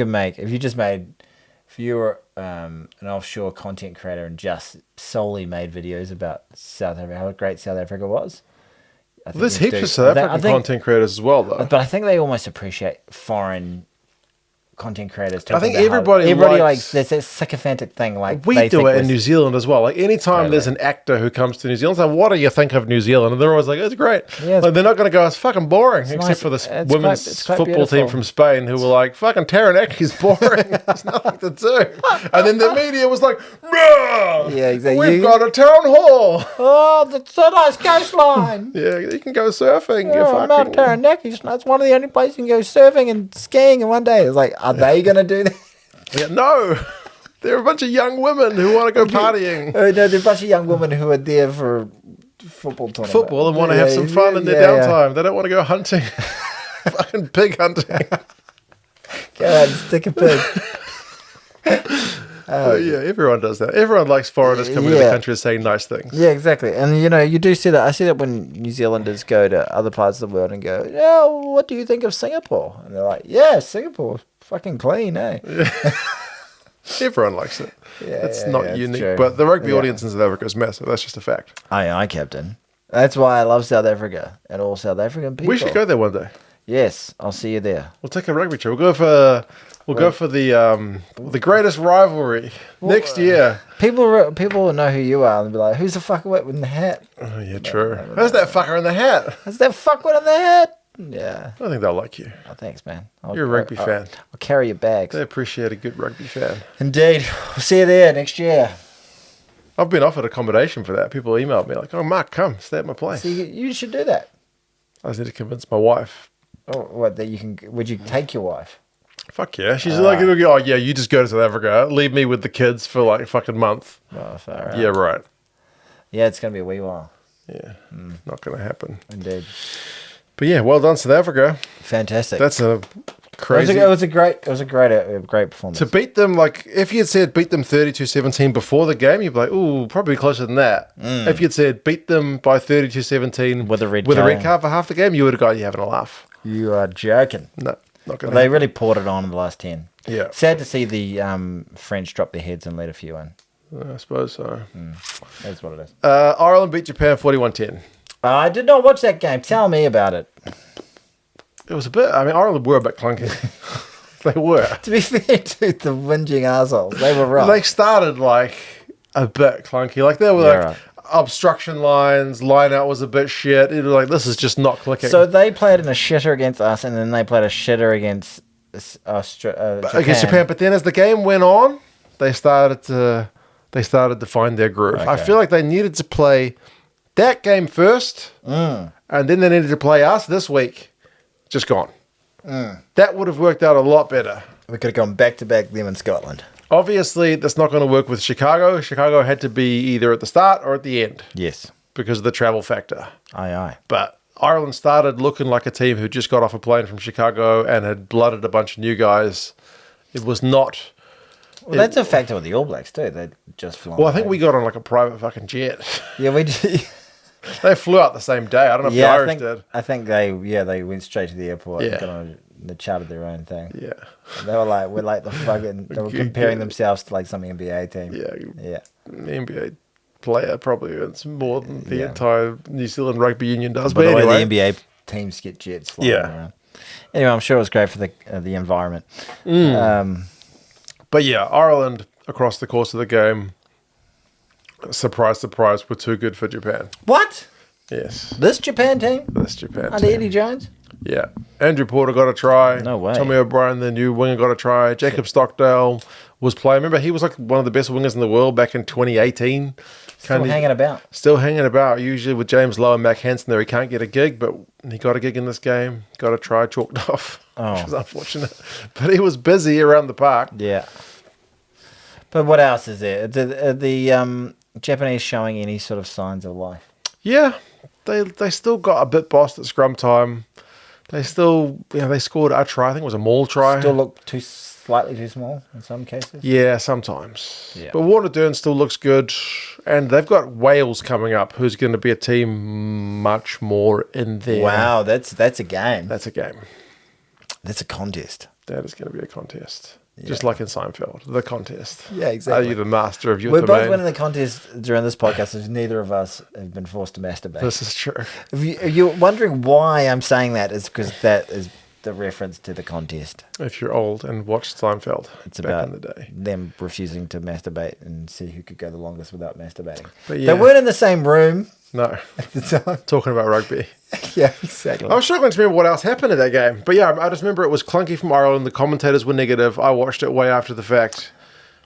were an offshore content creator and just solely made videos about South Africa, how great South Africa was. There's heaps of South African content creators as well, though. But I think they almost appreciate foreign content creators. I think everybody likes there's that sycophantic thing. Like we do it in New Zealand as well. Like anytime there's an actor who comes to New Zealand, it's like, what do you think of New Zealand? And they're always like, it's great. Yeah, like, they're not going to go, it's fucking boring, except for this women's football team from Spain who were like, fucking Taranaki boring. There's nothing to do. And then the media was like, yeah, exactly. We've got a town hall. Oh, that's so nice coastline. Yeah, you can go surfing. Mount Taranaki. It's one of the only places you can go surfing and skiing in one day. It's like, are they going to do that? Yeah, no. They're a bunch of young women who want to go partying. No, they're a bunch of young women who are there for football tournament. Football and want to have some fun in their downtime. They don't want to go hunting. Fucking pig hunting. Go out and stick a pig. Everyone does that. Everyone likes foreigners coming to the country and saying nice things. Yeah, exactly. And, you do see that. I see that when New Zealanders go to other parts of the world and go, yeah, what do you think of Singapore? And they're like, yeah, Singapore's fucking clean, eh? Yeah. Everyone likes it. It's not it's unique. true. But the rugby audience in South Africa is massive. That's just a fact. Aye, Captain. That's why I love South Africa and all South African people. We should go there one day. Yes, I'll see you there. We'll take a rugby trip. We'll go for the greatest rivalry next year. People will know who you are and be like, "Who's the fucker with the hat?" Oh yeah, true. Who's that fucker in the hat? Is that fucker in the hat? Yeah. I think they'll like you. Oh, thanks, man. You're a rugby fan. I'll carry your bags. They appreciate a good rugby fan. Indeed. We'll see you there next year. I've been offered accommodation for that. People emailed me like, "Oh, Mark, come stay at my place." So you should do that. I just need to convince my wife. Oh, what? That you can? Would you take your wife? Fuck yeah. She's like, "Oh yeah, you just go to South Africa. Leave me with the kids for like a fucking month." Oh, far out. Yeah, right. Yeah, it's gonna be a wee while. Yeah, not going to happen. Indeed. But yeah, well done, South Africa. Fantastic. That's a crazy. It was a great performance. To beat them, like if you had said beat them 32-17 before the game, you'd be like, ooh, probably closer than that. If you'd said beat them by 32-17 with a red card for half the game, you would have got you having a laugh. You are joking. No, not going to. They really poured it on in the last 10. Yeah. Sad to see the French drop their heads and let a few in. I suppose so. That's what it is. Ireland beat Japan 41-10. I did not watch that game. Tell me about it. It was a bit. I mean, Ireland were a bit clunky. They were. To be fair to the whinging assholes, they were right. They started like a bit clunky. Like they were obstruction lines. Line out was a bit shit. It was like this is just not clicking. So they played in a shitter against us, and then they played a shitter against Japan. Against Japan. But then as the game went on, they started to find their groove. Okay. I feel like they needed to play that game first, and then they needed to play us this week. Just gone. That would have worked out a lot better. We could have gone back to back them in Scotland. Obviously, that's not going to work with Chicago. Chicago had to be either at the start or at the end. Yes. Because of the travel factor. Aye. But Ireland started looking like a team who just got off a plane from Chicago and had blooded a bunch of new guys. It was not... Well, that's a factor with the All Blacks too. They just flew. Well, I think we got on like a private fucking jet. Yeah, we did. They flew out the same day. I don't know if the Irish did. I think they went straight to the airport. Yeah. And got on, they chartered their own thing. Yeah. And they were like the fucking. They were comparing themselves to like some NBA team. Yeah. The NBA player probably earns more than the entire New Zealand Rugby Union does. But anyway, the way the NBA teams get jets flying around. Anyway, I'm sure it was great for the environment. But yeah, Ireland across the course of the game, surprise, surprise, were too good for Japan. What? Yes. This Japan team? This Japan Under team. Eddie Jones? Yeah. Andrew Porter got a try. No way. Tommy O'Brien, the new winger, got a try. Jacob Stockdale was playing. Remember, he was like one of the best wingers in the world back in 2018. Still hanging about. Still hanging about. Usually with James Lowe and Mac Hansen there, he can't get a gig, but he got a gig in this game. Got a try, chalked off. Which was unfortunate. But he was busy around the park. Yeah. But what else is there? Are the Japanese showing any sort of signs of life? Yeah. They still got a bit bossed at scrum time. They still, they scored a try. I think it was a maul try. Still look slightly too small in some cases. Yeah, sometimes. Yeah. But Warner Dern still looks good. And they've got Wales coming up, who's going to be a team much more in there. Wow, that's a game. That's a game. That's a contest. That is going to be a contest. Yeah. Just like in Seinfeld, the contest. Yeah, exactly. Are you the master of your domain? We're both winning the contest during this podcast, as neither of us have been forced to masturbate. This is true. If you're wondering why I'm saying that, it's because that is the reference to the contest. If you're old and watched Seinfeld, it's back about in the day. Them refusing to masturbate and see who could go the longest without masturbating. But yeah. They weren't in the same room. No. At the time. Talking about rugby. Yeah, exactly. I was struggling to remember what else happened in that game. But yeah, I just remember it was clunky from Ireland. The commentators were negative. I watched it way after the fact.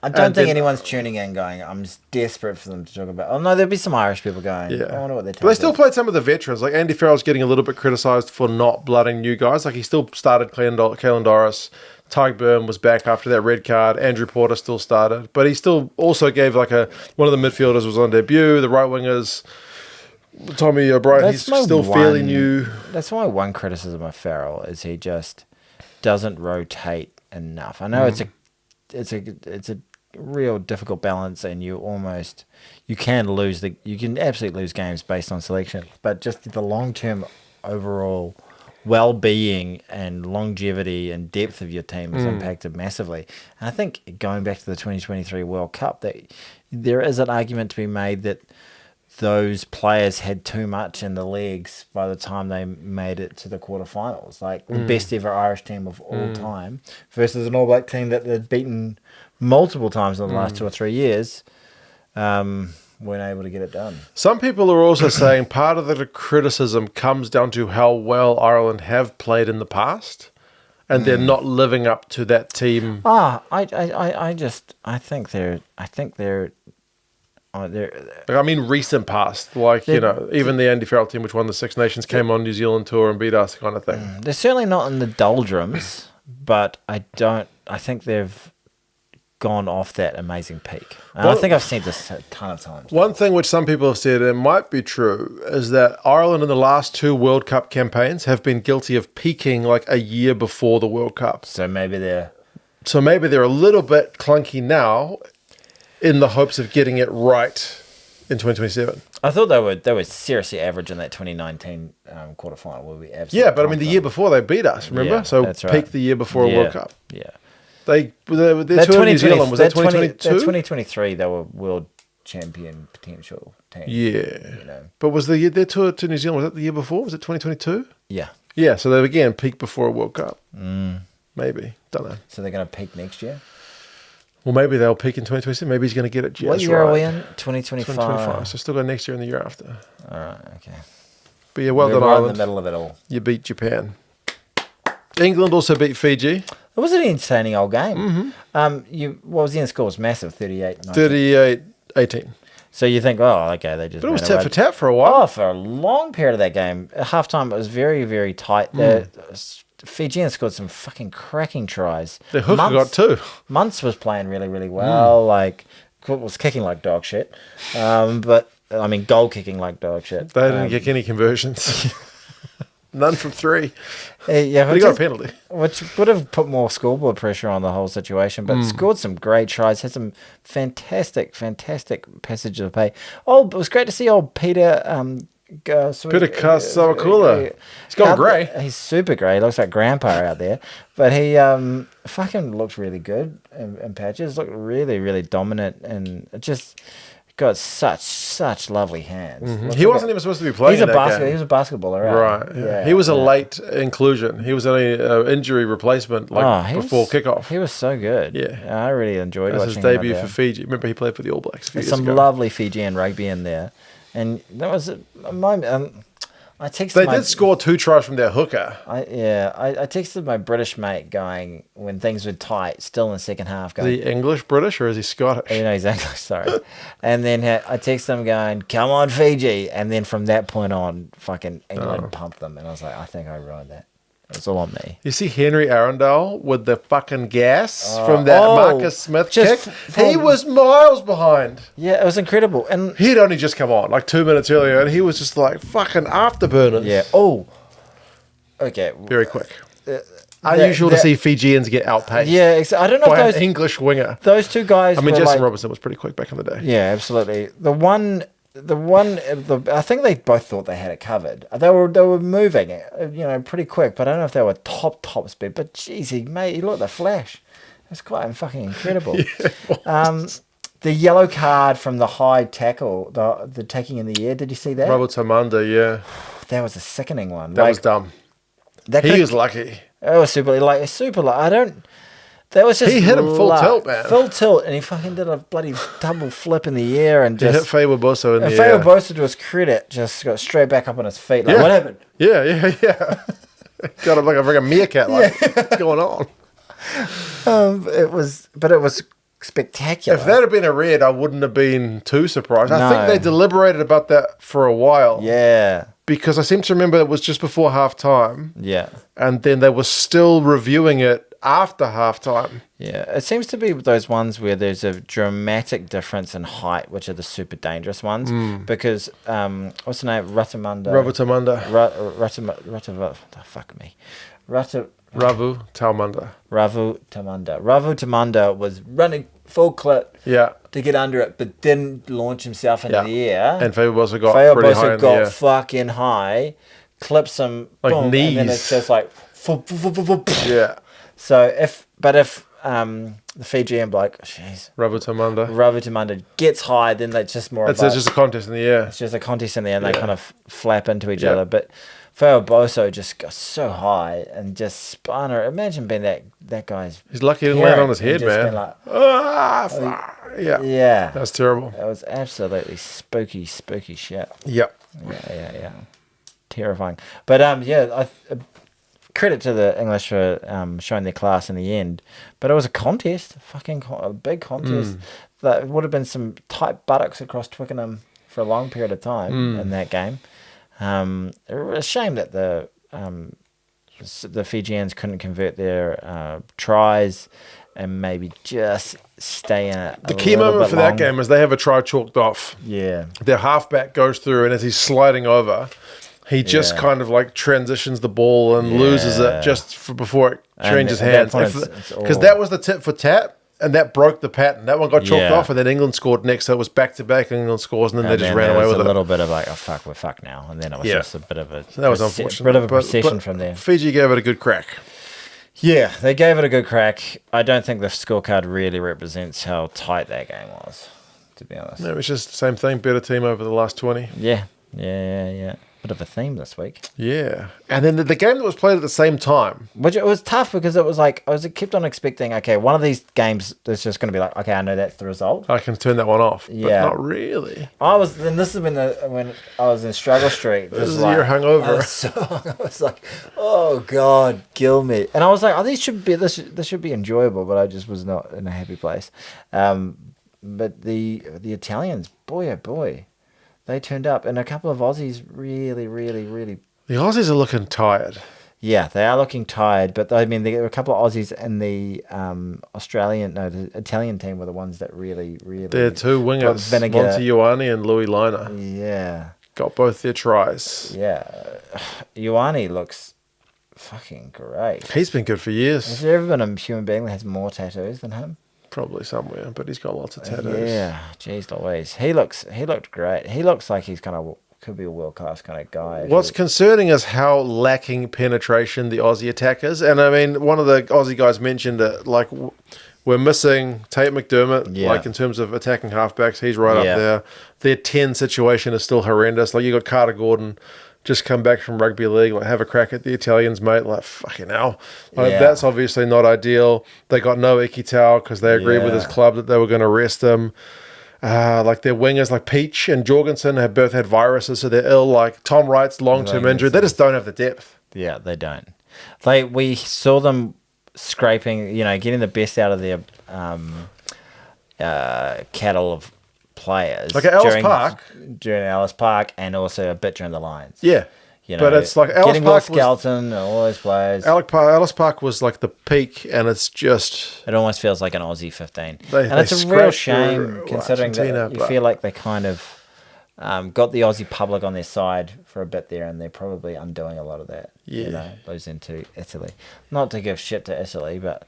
I don't think anyone's tuning in going, I'm just desperate for them to talk about. Oh, no, there'll be some Irish people going, I wonder what they're talking But they still played some of the veterans. Like Andy Farrell's getting a little bit criticised for not blooding new guys. Like he still started Caelan Doris. Tyg Byrne was back after that red card. Andrew Porter still started. But he still also gave like one of the midfielders was on debut. The right wingers... Tommy O'Brien, he's still fairly new. That's my one criticism of Farrell is he just doesn't rotate enough. I know it's a real difficult balance, and you can absolutely lose games based on selection, but just the long term overall well-being and longevity and depth of your team is impacted massively. And I think going back to the 2023 World Cup, that there is an argument to be made that those players had too much in the legs by the time they made it to the quarterfinals. Like the best ever Irish team of all time versus an All Black team that they'd beaten multiple times in the last 2 or 3 years, weren't able to get it done. Some people are also saying part of the criticism comes down to how well Ireland have played in the past, and they're not living up to that team. I think they're. I mean, recent past, like, even the Andy Farrell team, which won the Six Nations, came on New Zealand tour and beat us, kind of thing. They're certainly not in the doldrums, but I think they've gone off that amazing peak. And I think I've seen this a ton of times. One thing which some people have said, and might be true, is that Ireland in the last 2 World Cup campaigns have been guilty of peaking like a year before the World Cup. So maybe they're a little bit clunky now, in the hopes of getting it right in 2027. I thought they were seriously average in that 2019 quarterfinal. Where we absolutely yeah, but I mean the year before they beat us, remember? Yeah, so that's right. peaked the year before a World Cup. Yeah. Their tour in New Zealand, was that 2022? 2023 they were world champion potential team. Yeah. But was their tour to New Zealand, was that the year before? Was it 2022? Yeah. Yeah, so they've again peaked before a World Cup. Maybe. Don't know. So they're going to peak next year? Well, maybe they'll peak in 2027. Maybe he's going to get it just right. What year are we in? 2025. 2025. So still got next year and the year after. All right, okay. But yeah, well We're done, right Ireland. in the middle of it all. You beat Japan. England also beat Fiji. It was an entertaining old game. What was the end score? It was massive, 38-19. 38-18. So you think, oh, okay, they just. But it was made tat for tat for a while. Oh, for a long period of that game. At halftime, it was very, very tight. The Fijians scored some fucking cracking tries. The hooker got 2. Muntz was playing really, really well. Like, was kicking like dog shit. But I mean, goal kicking like dog shit. They didn't kick any conversions. None from 3. Yeah, but he got a penalty, which would have put more scoreboard pressure on the whole situation. But scored some great tries. Had some fantastic passage of play. Oh, it was great to see old Peter. Peter Kasawakula. He's gone grey. He's super grey. He looks like grandpa out there. But he fucking looked really good in patches. Looked really, really dominant and just got such lovely hands. He wasn't even supposed to be playing. He was a basketballer, right? Right. Yeah. He was a late inclusion. He was an injury replacement before kickoff. He was so good. Yeah. I really enjoyed watching his him debut up for Fiji. Remember he played for the All Blacks a few There's years some ago. lovely Fijian rugby in there. And that was a moment. I texted They did score 2 tries from their hooker. I texted my British mate going, when things were tight, still in the second half, going... Is he English, British, or is he Scottish? He's English, sorry. And then I texted him going, come on, Fiji. And then from that point on, fucking England pumped them. And I was like, I think I rode that. It's all on me. You see Henry Arundel with the fucking gas from that Marcus Smith kick? He was miles behind. Yeah, it was incredible. And he'd only just come on, like 2 minutes earlier, and he was just like fucking afterburners. Yeah. Oh. Okay. Very quick. Unusual to see Fijians get outpaced. Yeah, I don't know by if those an English winger. Those two guys. I mean, Justin Robertson was pretty quick back in the day. Yeah, absolutely. I think they both thought they had it covered. They were moving, pretty quick. But I don't know if they were top speed. But geez, he looked the flash. It's quite fucking incredible. The yellow card from the high tackle, the taking in the air. Did you see that? Robert Tamanda, yeah. That was a sickening one. That was dumb. He was lucky. It was super lucky. That was just he hit him full tilt, man. Full tilt, and he fucking did a bloody double flip in the air and just hit Faiwa-Bosso in the air. And Faiwa-Bosso, to his credit, just got straight back up on his feet. Like, what happened? Yeah. Got him like a freaking meerkat. What's going on? It was spectacular. If that had been a red, I wouldn't have been too surprised. I think they deliberated about that for a while. Yeah. Because I seem to remember it was just before half time. Yeah. And then they were still reviewing it after halftime. Yeah, it seems to be those ones where there's a dramatic difference in height, which are the super dangerous ones. Because what's the name? Ravu Tamanda was running full clip to get under it, but didn't launch himself into the air. And Faiwa-Bosso got pretty high in the air. Fucking high, clips him, Like boom, knees. and then it's just like, Yeah. So if the Fijian bloke, jeez, Ravutamanda. gets high, then it's just more. It's just a contest in the air. It's just a contest in the air, and they kind of flap into each other. But FRAvSA just got so high and just spun her. Imagine being that guy's. He's lucky he didn't land on his head, man. Like, yeah. That's terrible. That was absolutely spooky shit. Yeah. Yeah. Terrifying. But credit to the English for showing their class in the end. But it was a contest, a big contest. That would have been some tight buttocks across Twickenham for a long period of time in that game. A shame that the Fijians couldn't convert their tries and maybe just stay in it. The key moment for that game is they have a try chalked off. Yeah. Their halfback goes through, and as he's sliding over, he just kind of like transitions the ball and loses it just before it changes hands. Because that was the tit for tat, and that broke the pattern. That one got chalked off, and then England scored next, so it was back-to-back England scores, and then they just ran away with it. A little bit of like, oh, fuck, we're fucked now. And then it was just a bit of a... So that was unfortunate. Bit of a procession from there. Fiji gave it a good crack. Yeah, they gave it a good crack. I don't think the scorecard really represents how tight that game was, to be honest. No, it was just the same thing. Better team over the last 20. Yeah. Bit of a theme this week. Yeah. And then the game that was played at the same time. Which it was tough because it was like, I kept on expecting, okay, one of these games is just going to be like, okay, I know that's the result. I can turn that one off. But not really. This has been when I was in Struggle Street. This is your hungover. I was like, oh God, kill me. And I was like, this should be enjoyable, but I just was not in a happy place. But the Italians, boy oh boy. They turned up, and a couple of Aussies really... The Aussies are looking tired. Yeah, they are looking tired, but I mean, there were a couple of Aussies in the the Italian team were the ones that really... They're two wingers, Monty Ioane and Louis Liner. Yeah. Got both their tries. Yeah. Ioane looks fucking great. He's been good for years. Has there ever been a human being that has more tattoos than him? Probably somewhere, but he's got lots of tattoos. Yeah, jeez Louise. He looked great. He looks like he's could be a world-class kind of guy. What's concerning is how lacking penetration the Aussie attack is. And I mean, one of the Aussie guys mentioned that, like, we're missing Tate McDermott, like, in terms of attacking halfbacks. He's right up there. Their 10 situation is still horrendous. Like, you got Carter Gordon just come back from rugby league, like, have a crack at the Italians, mate. Like, fucking hell. Like, that's obviously not ideal. They got no Ikitau because they agreed with his club that they were going to rest him. Like, their wingers, like Peach and Jorgensen, have both had viruses, so they're ill. Like, Tom Wright's long-term injury. They just don't have the depth. Yeah, they don't. Like, we saw them scraping, getting the best out of their cattle of players. Like at Ellis Park. During Ellis Park, and also a bit during the Lions. Yeah. But it's like Ellis getting Park Skelton and all those players. Ellis Park was like the peak, and it's just... It almost feels like an Aussie 15. And it's a real shame, considering that you feel like they kind of got the Aussie public on their side for a bit there, and they're probably undoing a lot of that. Yeah. Losing to Italy. Not to give shit to Italy, but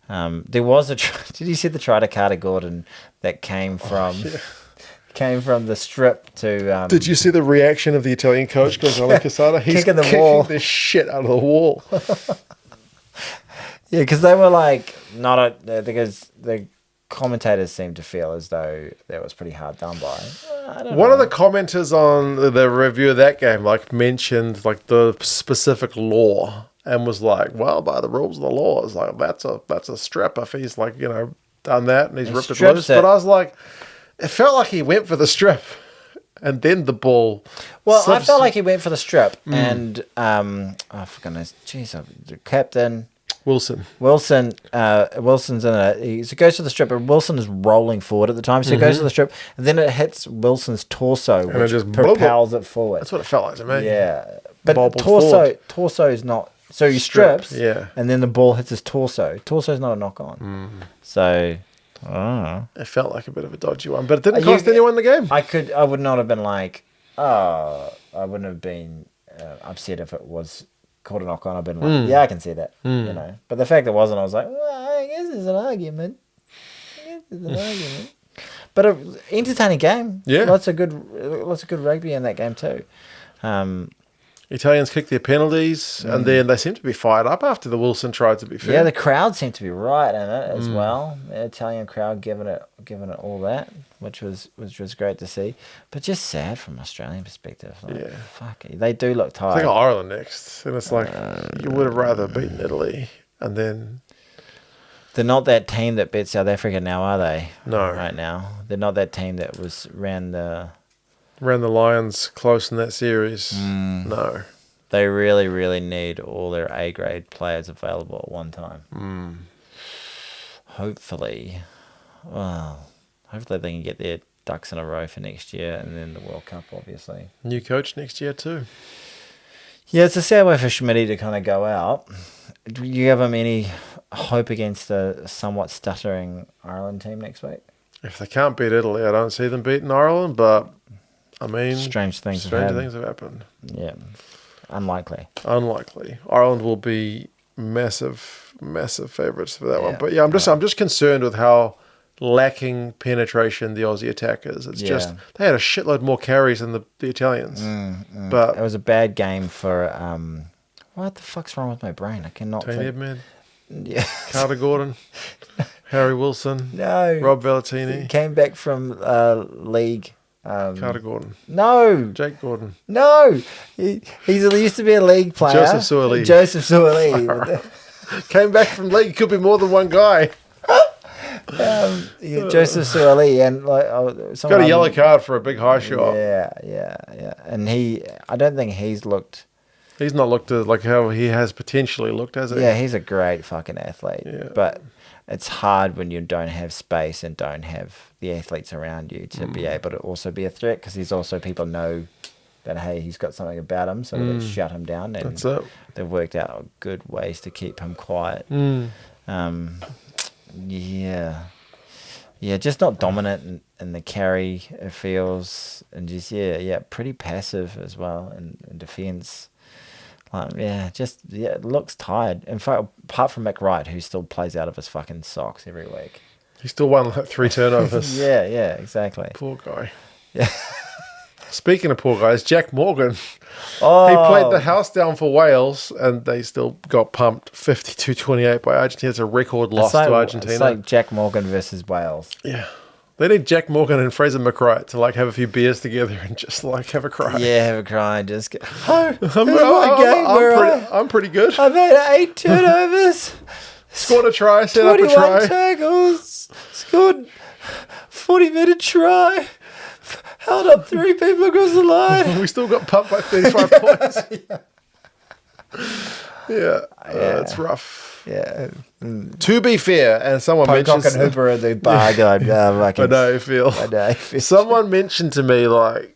there was a... Did you see the try to Carter Gordon that came from... Came from the strip to... Did you see the reaction of the Italian coach, Gonzalo Casada? He's kicking the shit out of the wall. Yeah, because they were like... because the commentators seemed to feel as though that was pretty hard done by. One of the commenters on the review of that game mentioned like the specific law and was like, well, by the rules of the law, it's like, that's a strip if he's like, done that and he's ripped it loose. But I was like... It felt like he went for the strip, and then the ball. Well, I felt like he went for the strip, and for goodness, the captain Wilson. Wilson's in it. He goes to the strip, and Wilson is rolling forward at the time, so he goes to the strip, and then it hits Wilson's torso, which just propels it forward. That's what it felt like to me. Yeah, but torso is not. So he strips, and then the ball hits his torso. Torso is not a knock on. So. It felt like a bit of a dodgy one, but it didn't cost anyone the game. I would not have been like, I wouldn't have been upset if it was called a knock on. I've been like, I can see that, But the fact it wasn't, I was like, well, I guess it's an argument. But an entertaining game. Yeah, lots of good rugby in that game too. Italians kicked their penalties, and then they seemed to be fired up after the Wilson try, to be fair. Yeah, the crowd seemed to be right in it as well. The Italian crowd giving it all that, which was great to see. But just sad from an Australian perspective. Like, fuck, they do look tired. I think Ireland next. And it's like, you would have rather beaten Italy. And then... They're not that team that beat South Africa now, are they? No. Right now. They're not that team that ran the Lions close in that series. No. They really, really need all their A-grade players available at one time. Hopefully they can get their ducks in a row for next year, and then the World Cup, obviously. New coach next year too. Yeah, it's a sad way for Schmitty to kind of go out. Do you have him any hope against a somewhat stuttering Ireland team next week? If they can't beat Italy, I don't see them beating Ireland, but I mean... Strange things have happened. Yeah. Unlikely. Ireland will be massive, massive favourites for that one. But yeah, I'm just concerned with how lacking penetration the Aussie attack is. It's just they had a shitload more carries than the Italians. But it was a bad game for what the fuck's wrong with my brain? I cannot Tony think. Edman, Carter Gordon, Harry Wilson, Rob Valentini. He came back from league. Carter Gordon. No. Jake Gordon. No. He used to be a league player. Joseph Suaalii. Came back from league. Could be more than one guy. Joseph Suaalii, and got a yellow card for a big high shot. Yeah. And I don't think he's looked. He's not looked like how he has potentially looked, has he? Yeah, he's a great fucking athlete. Yeah. But it's hard when you don't have space and don't have the athletes around you to be able to also be a threat, because he's also, people know that, hey, he's got something about him, so they shut him down. And that's it. They've worked out good ways to keep him quiet. Yeah, just not dominant in the carry, it feels, and just pretty passive as well in defence. It looks tired. In fact, apart from Mick Wright, who still plays out of his fucking socks every week. He still won like 3 turnovers. Yeah, exactly. Poor guy. Yeah. Speaking of poor guys, Jack Morgan. He played the house down for Wales, and they still got pumped 52-28 by Argentina. It's a record loss to Argentina. It's like Jack Morgan versus Wales. Yeah. They need Jack Morgan and Fraser McRae to have a few beers together and just have a cry. Yeah, have a cry and just go, I'm pretty good. I made 8 turnovers. Scored a try, set up a try. 21 tackles. Scored 40-meter try. Held up 3 people across the line. We still got pumped by 35 points. It's rough. Yeah. To be fair, and someone mentioned... and Hooper at the bar going, I know, Phil. Someone mentioned to me, one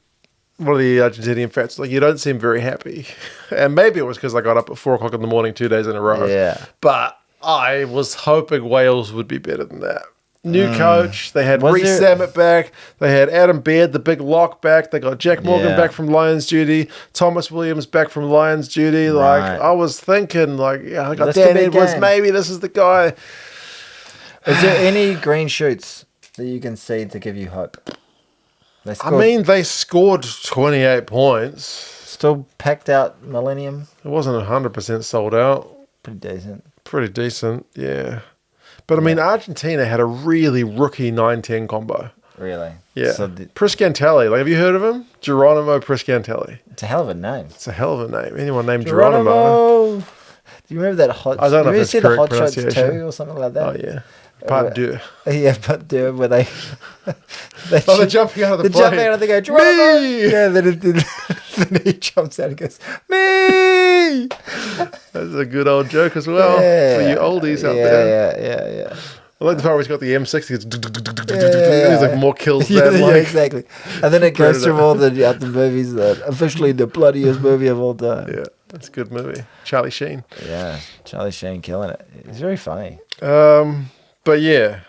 of the Argentinian fans, you don't seem very happy. And maybe it was because I got up at 4 o'clock in the morning 2 days in a row. Yeah. But I was hoping Wales would be better than that. New coach. They had Reece Zammit back. They had Adam Baird, the big lock, back. They got Jack Morgan back from Lions duty. Thomas Williams back from Lions duty. Right. I was thinking, I got Dan Edwards. Maybe this is the guy. Is there any green shoots that you can see to give you hope? They scored 28 points. Still packed out Millennium. It wasn't 100% sold out. Pretty decent, yeah. But, Argentina had a really rookie 9-10 combo. Really? Yeah. So Priscantelli. Have you heard of him? Geronimo Priscantelli. It's a hell of a name. It's a hell of a name. Anyone named Geronimo? Do you remember that hot... I don't know if it's correct Hot pronunciation. Shots 2 or something like that? Oh, yeah. Part deux. Yeah, part deux, where they... they're jumping out of the plane. They're jumping out and they go, Geronimo! Me! Yeah, then he jumps out and goes, me! That's a good old joke as well for you oldies out there. Yeah. I like the part where he's got the M60. There's more kills than Yeah, exactly. And then it goes through all the movies, officially the bloodiest movie of all time. Yeah, that's a good movie. Charlie Sheen. Yeah, Charlie Sheen killing it. He's very funny. But yeah,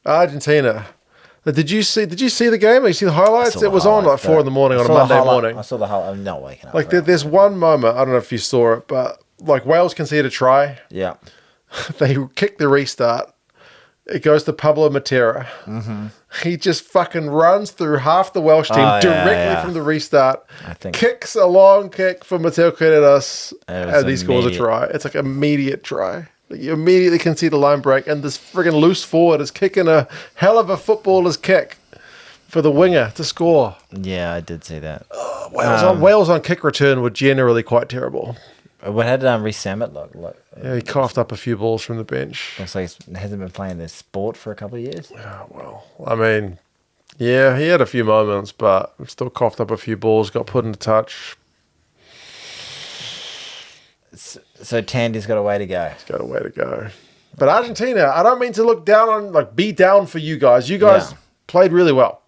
Argentina. Did you see the game? Did you see the highlights? It was on 4 in the morning on a Monday morning. I saw the highlight. I'm not waking up. There's one moment, I don't know if you saw it, but Wales conceded a try. Yeah. They kicked the restart. it goes to Pablo Matera. Mm-hmm. He just fucking runs through half the Welsh team directly from the restart. Kicks a long kick for Mateo Queredas, and he scores a try. It's like immediate try. Like you immediately can see the line break, and this friggin' loose forward is kicking a hell of a footballer's kick for the winger to score. Yeah, I did see that. Wales on kick return were generally quite terrible. What had Reece Samet look like? Yeah, he coughed up a few balls from the bench. Looks like he hasn't been playing this sport for a couple of years. Yeah, well, I mean, yeah, he had a few moments, but still coughed up a few balls, got put into touch. So Tandy's got a way to go. He's got a way to go. But Argentina, I don't mean to look down on, like, be down for you guys. You guys played really well.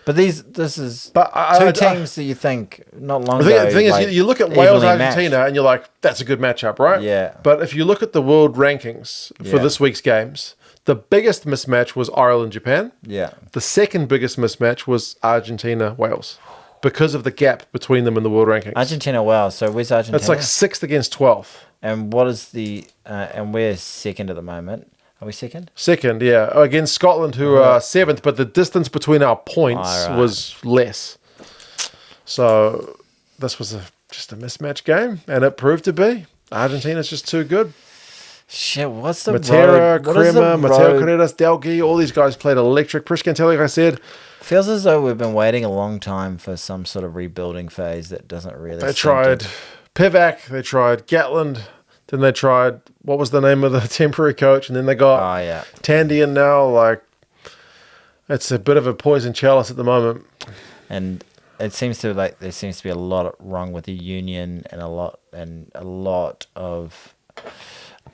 But this is two teams that you think not long ago. The thing is, you look at Wales, Argentina, and you're like, that's a good matchup, right? Yeah. But if you look at the world rankings for this week's games, the biggest mismatch was Ireland, Japan. Yeah. The second biggest mismatch was Argentina, Wales, because of the gap between them in the world rankings. Argentina, Wales. So where's Argentina? It's like 6th against 12th. And what is the and we're second at the moment. Are we second? Second, yeah. Against Scotland, who are 7th, but the distance between our points was less. So this was just a mismatch game, and it proved to be. Argentina's just too good. Shit, what's the Matera, Crema, Mateo Queredas, Delgui, all these guys played electric. Prishkantelli, like I said. Feels as though we've been waiting a long time for some sort of rebuilding phase that doesn't really. They tried Pivac, they tried Gatland. Then they tried, what was the name of the temporary coach? And then they got Tandy in now. Like, it's a bit of a poison chalice at the moment. And it seems to there seems to be a lot wrong with the union and a lot of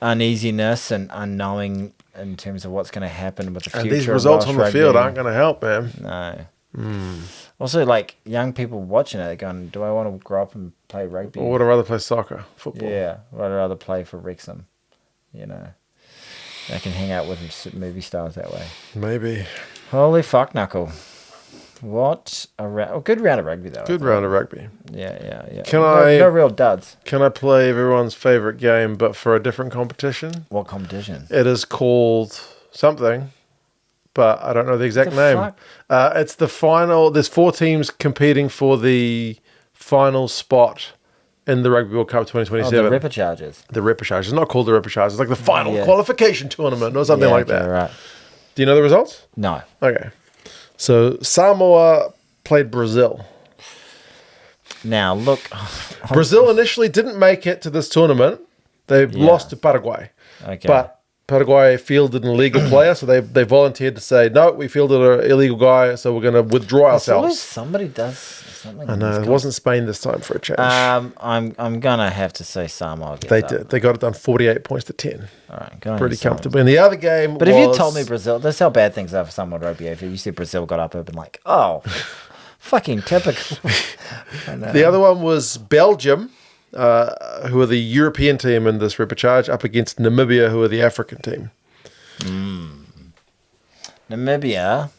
uneasiness and unknowing in terms of what's going to happen with the future. And these results on the field aren't going to help, man. No. Also, like, young people watching it, they're going, do I want to grow up and play rugby? Or would I rather play soccer, football? Yeah, would I rather play for Wrexham? You know, I can hang out with movie stars that way. Maybe. Holy fuck, knuckle. What a good round of rugby, though. Good round of rugby. Yeah. No real duds. Can I play everyone's favourite game, but for a different competition? What competition? It is called something, but I don't know the exact name. It's the final. There's 4 teams competing for the final spot in the Rugby World Cup 2027. The Repechages. The Repechage. It's not called the Repechage. It's like the final qualification tournament or something like that. Right. Do you know the results? No. Okay. So Samoa played Brazil. Now, look. Brazil initially didn't make it to this tournament. They lost to Paraguay. Okay. But Paraguay fielded an illegal player, so they volunteered to say, no, we fielded an illegal guy, so we're going to withdraw ourselves. Somebody does something. I know. It wasn't Spain this time for a change. I'm going to have to say Samoa. They did. They got it done 48 points to 10. All right. Pretty comfortably. And the other game But if you told me Brazil, that's how bad things are for Samoa rugby. If you said Brazil got up, I'd been like, oh, fucking typical. The other one was Belgium, who are the European team in this repechage, up against Namibia, who are the African team. Namibia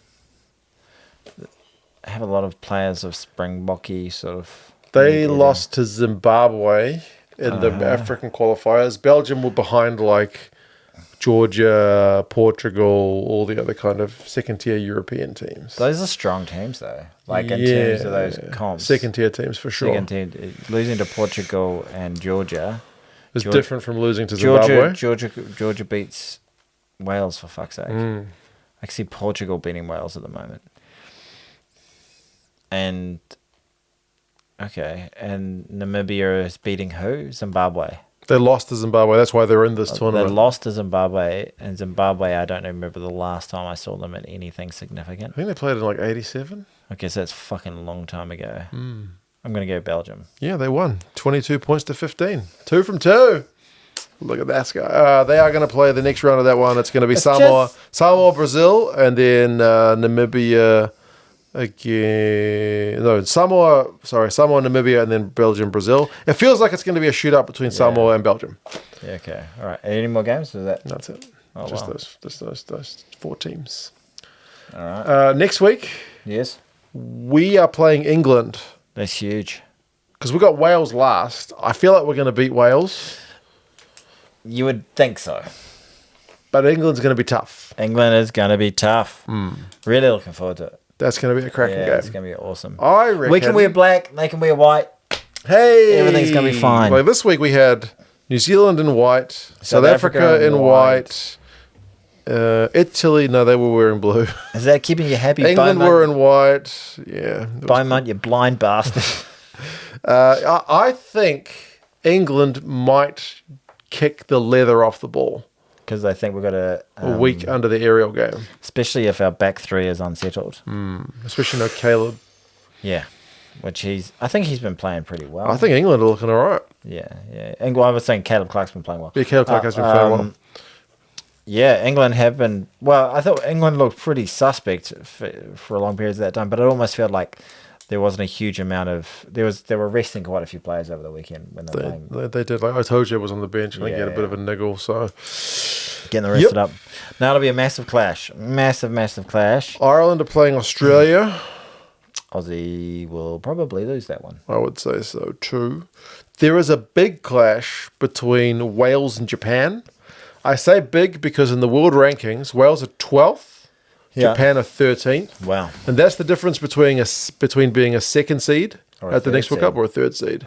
have a lot of players of Springboky sort of. They lost to Zimbabwe in the African qualifiers. Belgium were behind like Georgia, Portugal, all the other kind of second-tier European teams. Those are strong teams, though. Like in terms of those comps. Second-tier teams for sure. Second-tier, losing to Portugal and Georgia. It's different from losing to Zimbabwe. Georgia beats Wales, for fuck's sake. I can see Portugal beating Wales at the moment. And Namibia is beating who? Zimbabwe. They lost to Zimbabwe. That's why they're in this tournament. They lost to Zimbabwe, and Zimbabwe, I don't remember the last time I saw them in anything significant. I think they played in like 87. Okay, so that's fucking a long time ago. I'm going to go Belgium. Yeah, they won. 22 points to 15. 2 from 2. Look at that guy. They are going to play the next round of that one. It's going to be Samoa, Brazil, and then Namibia again. No, Samoa, Namibia, and then Belgium, Brazil. It feels like it's going to be a shootout between Samoa and Belgium. Yeah, okay. All right. Any more games? Or that? That's it. Oh, those 4 teams. All right. Next week, yes, we are playing England. That's huge. Because we got Wales last. I feel like we're going to beat Wales. You would think so. But England's going to be tough. England is going to be tough. Really looking forward to it. That's going to be a cracking game. It's going to be awesome. I reckon. We can wear black. They can wear white. Hey! Everything's going to be fine. Well, this week we had New Zealand in white, South Africa in white. Italy, no, they were wearing blue. Is that keeping you happy? England were in white. Yeah. Beaumont, you blind bastard. I think England might kick the leather off the ball. Because I think we've got a week under the aerial game. Especially if our back three is unsettled. Especially no Caleb. Yeah. I think he's been playing pretty well. I think England are looking all right. Yeah. And I was saying Caleb Clark's been playing well. Yeah, Caleb Clark has been playing well. Yeah, England have been... Well, I thought England looked pretty suspect for a long period of that time, but it almost felt like there wasn't a huge amount of... They were resting quite a few players over the weekend when they were playing. They did. Like I told you, was on the bench and he had a bit of a niggle, so... Getting the rested up. Now it'll be a massive clash. Massive clash. Ireland are playing Australia. Aussie will probably lose that one. I would say so too. There is a big clash between Wales and Japan. I say big because in the world rankings, Wales are 12th, Japan are 13th. Wow. And that's the difference between being a second seed at the next World Cup or a third seed.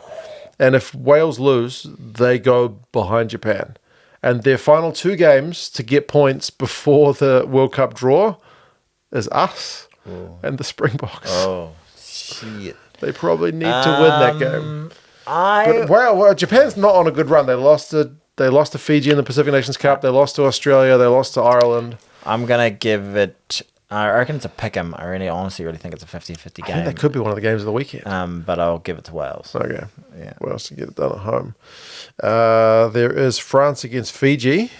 And if Wales lose, they go behind Japan. And their final two games to get points before the World Cup draw is us and the Springboks. Oh, shit. They probably need to win that game. But Japan's not on a good run. They lost to Fiji in the Pacific Nations Cup. They lost to Australia. They lost to Ireland. I'm going to give it... I reckon it's a pick 'em. I honestly think it's a 50-50 game. I think that could be one of the games of the weekend. But I'll give it to Wales. Okay. Yeah. Wales to get it done at home. There is France against Fiji.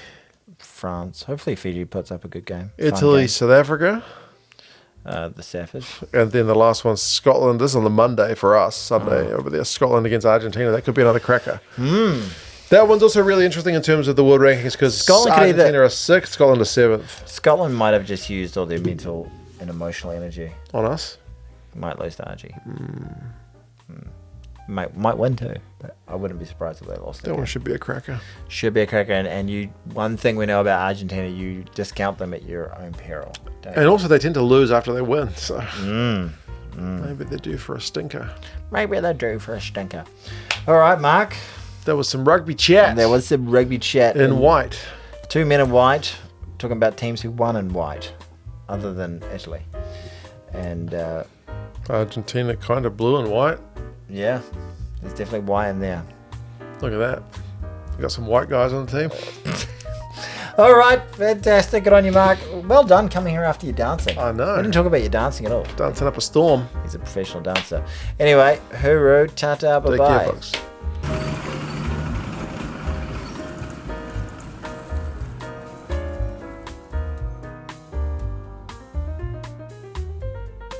France. Hopefully Fiji puts up a good game. Italy, South Africa. The Savage. And then the last one's Scotland. This is on the Monday for us. Sunday over there. Scotland against Argentina. That could be another cracker. That one's also really interesting in terms of the world rankings because Argentina are 6th, Scotland are 7th. Scotland might have just used all their mental and emotional energy. On us? Might lose to Argie. Might win too, but I wouldn't be surprised if they lost. That one should be a cracker. Should be a cracker, and one thing we know about Argentina, you discount them at your own peril. And also they tend to lose after they win, so maybe they're due for a stinker. All right, Mark. There was some rugby chat. There was some rugby chat. In white. 2 men in white, talking about teams who won in white, other than Italy. And Argentina kind of blue and white. Yeah, there's definitely white in there. Look at that. You got some white guys on the team. All right, fantastic. Good on you, Mark. Well done coming here after your dancing. I know. We didn't talk about your dancing at all. Dancing up a storm. He's a professional dancer. Anyway, hooroo, ta-ta, bye-bye. Take care, folks.